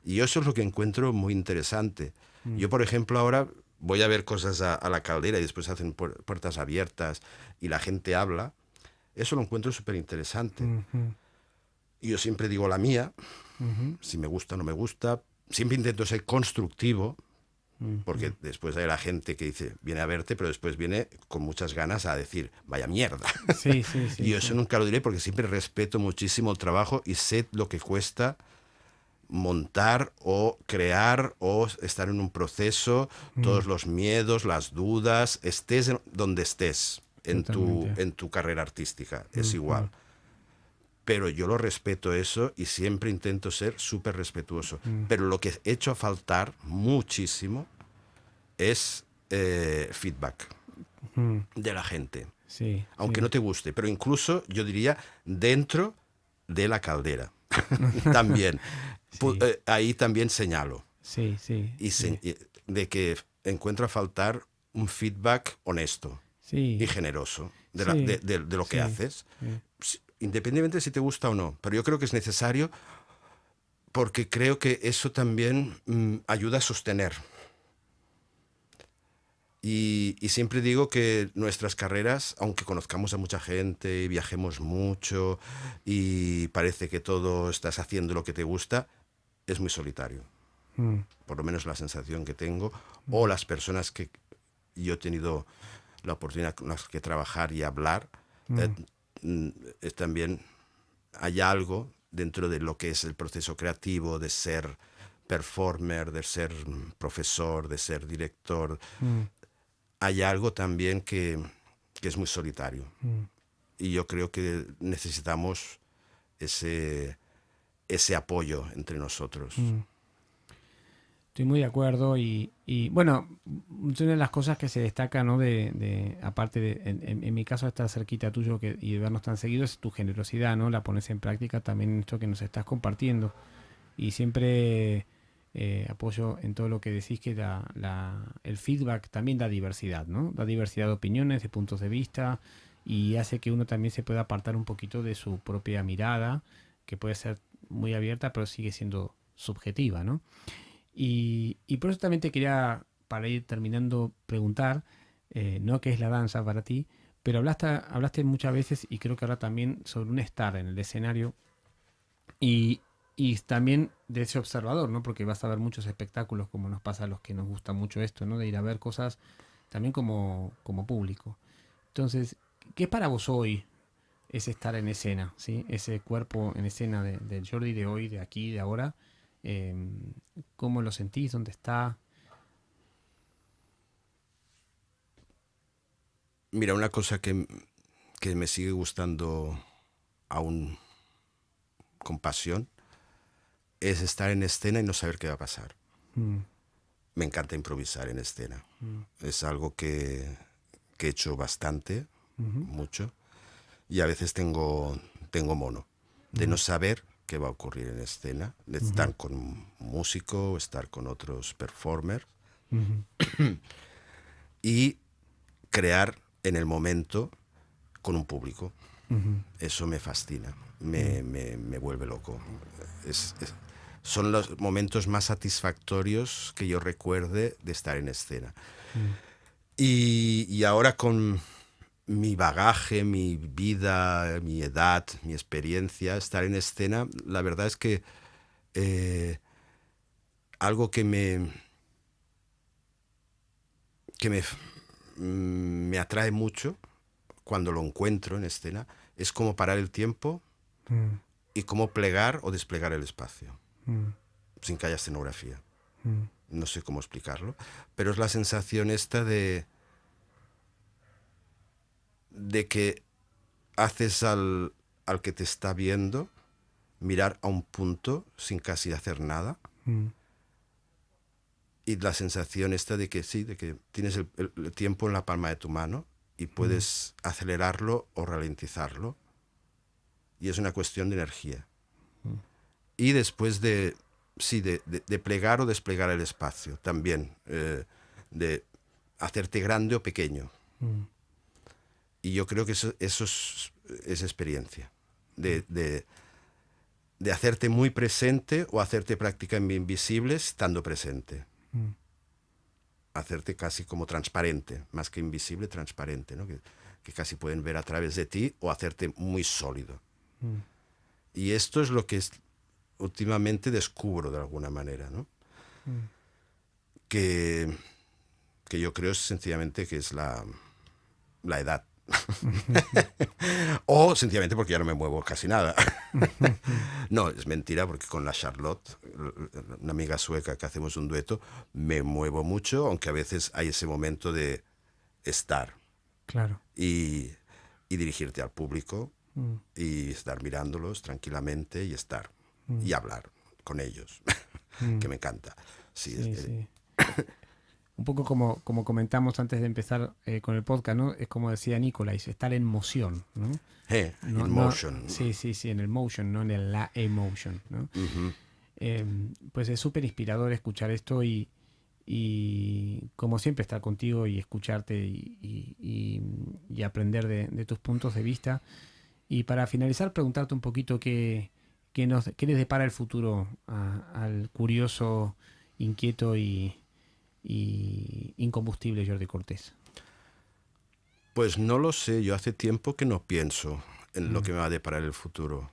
Y eso es lo que encuentro muy interesante. Yo, por ejemplo, ahora voy a ver cosas a la Caldera y después hacen puertas abiertas y la gente habla. Eso lo encuentro súper interesante. Y yo siempre digo la mía, si me gusta o no me gusta. Siempre intento ser constructivo, Porque después hay la gente que dice, viene a verte, pero después viene con muchas ganas a decir, vaya mierda. Sí, sí, sí. Y yo sí. eso nunca lo diré porque siempre respeto muchísimo el trabajo y sé lo que cuesta montar o crear o estar en un proceso, todos los miedos, las dudas, estés donde estés Totalmente. en tu carrera artística, es igual. Pero yo lo respeto eso y siempre intento ser súper respetuoso. Pero lo que he hecho a faltar muchísimo es feedback de la gente. Sí, Aunque sí. no te guste, pero incluso yo diría dentro de la caldera. También. Sí. Ahí también señalo. Sí, sí, Y sí. de que encuentro a faltar un feedback honesto y Sí, generoso sí, de lo que sí, haces, sí. independientemente si te gusta o no. Pero yo creo que es necesario porque creo que eso también ayuda a sostener. Y siempre digo que nuestras carreras, aunque conozcamos a mucha gente y viajemos mucho y parece que todo estás haciendo lo que te gusta, es muy solitario. Por lo menos la sensación que tengo, o las personas que yo he tenido la oportunidad con las que trabajar y hablar, eh, es también hay algo dentro de lo que es el proceso creativo de ser performer, de ser profesor, de ser director. Hay algo también que es muy solitario. Y yo creo que necesitamos ese apoyo entre nosotros. Estoy muy de acuerdo y, bueno, una de las cosas que se destaca, ¿no? Aparte de, en mi caso, estar cerquita tuyo y de vernos tan seguido, es tu generosidad, ¿no? La pones en práctica también en esto que nos estás compartiendo. Y siempre apoyo en todo lo que decís que el feedback también da diversidad, ¿no? Da diversidad de opiniones, de puntos de vista y hace que uno también se pueda apartar un poquito de su propia mirada, que puede ser muy abierta, pero sigue siendo subjetiva, ¿no? Y por eso también te quería, para ir terminando, preguntar, no qué es la danza para ti, pero hablaste muchas veces y creo que ahora también sobre un estar en el escenario y, y también de ese observador, ¿no? Porque vas a ver muchos espectáculos como nos pasa a los que nos gusta mucho esto, ¿no? De ir a ver cosas también como público. Entonces, ¿qué para vos hoy es estar en escena, ¿sí? Ese cuerpo en escena del Jordi de hoy, de aquí, de ahora. Eh, ¿Cómo lo sentís? ¿Dónde está? Mira, una cosa que me sigue gustando aún con pasión es estar en escena y no saber qué va a pasar. Mm, Me encanta improvisar en escena. mm, Es algo que he hecho bastante, ujú, mucho, y a veces tengo mono de no ujú, saber qué va a ocurrir en escena, de ujú, estar con un músico, estar con otros performers ujú, y crear en el momento con un público. ujú, Eso me fascina, mm, me vuelve loco. Son los momentos más satisfactorios que yo recuerde de estar en escena. mm, Y ahora con mi bagaje, mi vida, mi edad, mi experiencia, estar en escena, la verdad es que eh, algo me atrae mucho cuando lo encuentro en escena es cómo parar el tiempo mm, y cómo plegar o desplegar el espacio mm, sin que haya escenografía. mm, No sé cómo explicarlo, pero es la sensación esta de que haces al que te está viendo mirar a un punto sin casi hacer nada. mm, Y la sensación esta de que sí, de que tienes el tiempo en la palma de tu mano y mm, puedes acelerarlo o ralentizarlo. Y es una cuestión de energía. Y después sí, de plegar o desplegar el espacio también, de hacerte grande o pequeño. mm, Y yo creo que eso es experiencia, de hacerte muy presente o hacerte prácticamente invisible estando presente. mm, Hacerte casi como transparente, más que invisible, transparente, ¿no? Que casi pueden ver a través de ti o hacerte muy sólido. mm, Y esto es lo que últimamente descubro de alguna manera, ¿no? mm. que, que yo creo sencillamente que es la edad. O sencillamente porque ya no me muevo casi nada. No, es mentira, porque con la Charlotte, una amiga sueca que hacemos un dueto, me muevo mucho, aunque a veces hay ese momento de estar Claro. y dirigirte al público y estar mirándolos tranquilamente y estar y hablar con ellos, que me encanta. Sí, Sí, sí. Un poco como comentamos antes de empezar con el podcast, ¿no? Es como decía Nicolás, estar en moción, ¿no? in motion. Sí, sí, sí, en el motion, no en el la emotion, ¿no? Pues es súper inspirador escuchar esto y como siempre estar contigo y escucharte y aprender de tus puntos de vista. Y para finalizar, preguntarte un poquito qué les depara el futuro al curioso, inquieto y incombustible Jordi Cortés. Pues no lo sé, yo hace tiempo que no pienso en lo que me va a deparar el futuro.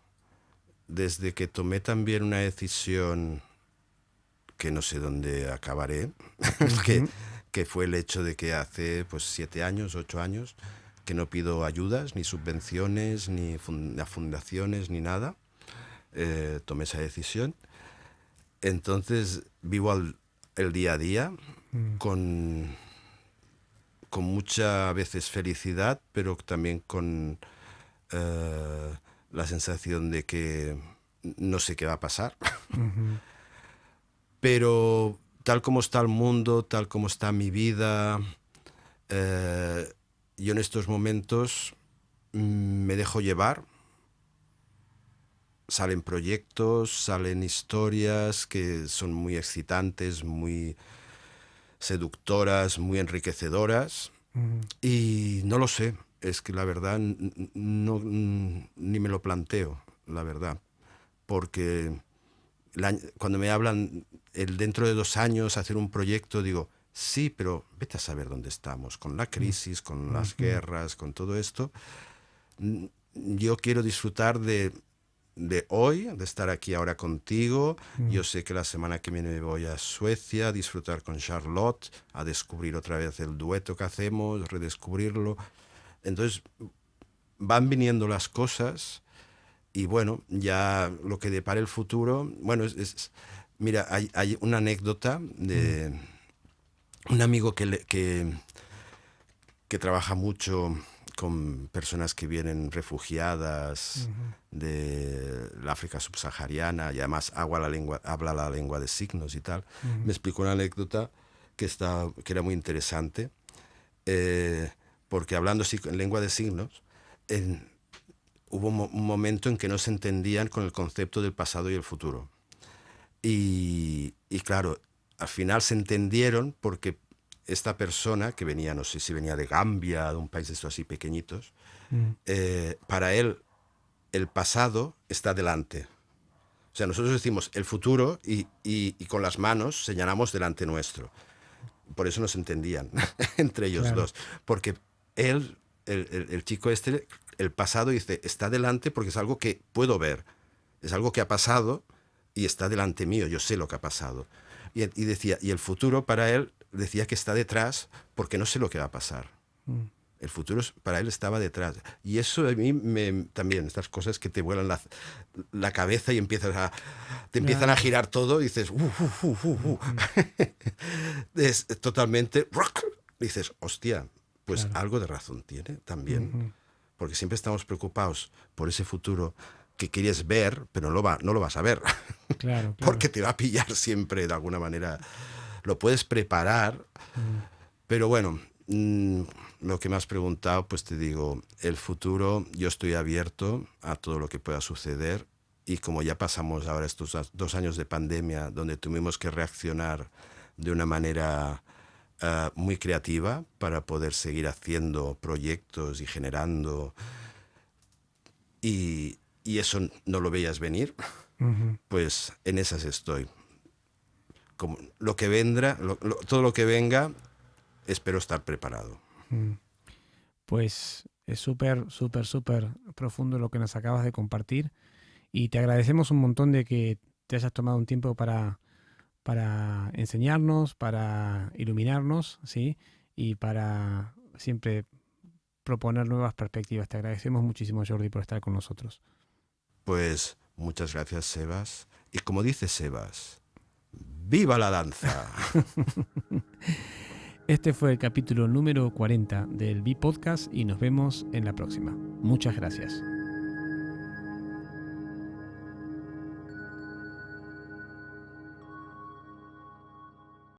Desde que tomé también una decisión que no sé dónde acabaré, que fue el hecho de que hace pues 7 años, 8 años, que no pido ayudas, ni subvenciones, ni fundaciones, ni nada. Tomé esa decisión. Entonces vivo el día a día con mucha a veces felicidad, pero también con la sensación de que no sé qué va a pasar. Pero tal como está el mundo, tal como está mi vida, yo en estos momentos me dejo llevar. Salen proyectos, salen historias que son muy excitantes, muy seductoras, muy enriquecedoras. Y no lo sé, es que la verdad no, ni me lo planteo, la verdad. Porque cuando me hablan dentro de 2 años hacer un proyecto, digo, sí, pero vete a saber dónde estamos, con la crisis, con las guerras, con todo esto. Yo quiero disfrutar de hoy, de estar aquí ahora contigo. Yo sé que la semana que viene me voy a Suecia a disfrutar con Charlotte, a descubrir otra vez el dueto que hacemos, redescubrirlo. Entonces van viniendo las cosas y bueno, ya lo que depara el futuro, bueno, mira, hay una anécdota de un amigo que trabaja mucho con personas que vienen refugiadas de la África subsahariana y además habla la lengua de signos y tal. Me explicó una anécdota que era muy interesante, porque hablando en lengua de signos, hubo un momento en que no se entendían con el concepto del pasado y el futuro. Y claro, al final se entendieron porque esta persona que venía, no sé si venía de Gambia, de un país de estos así pequeñitos, para él el pasado está delante. O sea, nosotros decimos el futuro y con las manos señalamos delante nuestro. Por eso no se entendían entre ellos dos. Porque él, el chico este, el pasado dice, está delante porque es algo que puedo ver. Es algo que ha pasado y está delante mío, yo sé lo que ha pasado. Y decía, y el futuro para él decía que está detrás porque no sé lo que va a pasar. El futuro para él estaba detrás. Y eso a mí también, estas cosas que te vuelan la cabeza y te empiezan a girar todo y dices, es totalmente, dices, hostia, pues algo de razón tiene también. Porque siempre estamos preocupados por ese futuro que quieres ver, pero no lo vas a ver. Claro. Porque te va a pillar siempre de alguna manera. Lo puedes preparar, pero bueno, lo que me has preguntado, pues te digo, el futuro, yo estoy abierto a todo lo que pueda suceder y como ya pasamos ahora estos 2 años de pandemia donde tuvimos que reaccionar de una manera muy creativa para poder seguir haciendo proyectos y generando y eso no lo veías venir, pues en esas estoy. Como lo que vendrá, todo lo que venga, espero estar preparado. Pues es súper profundo lo que nos acabas de compartir y te agradecemos un montón de que te hayas tomado un tiempo para para enseñarnos, para iluminarnos, ¿sí? Y para siempre proponer nuevas perspectivas. Te agradecemos muchísimo, Jordi, por estar con nosotros. Pues muchas gracias, Sebas. Y como dice Sebas, ¡viva la danza! Este fue el capítulo número 40 del B-Podcast y nos vemos en la próxima. Muchas gracias.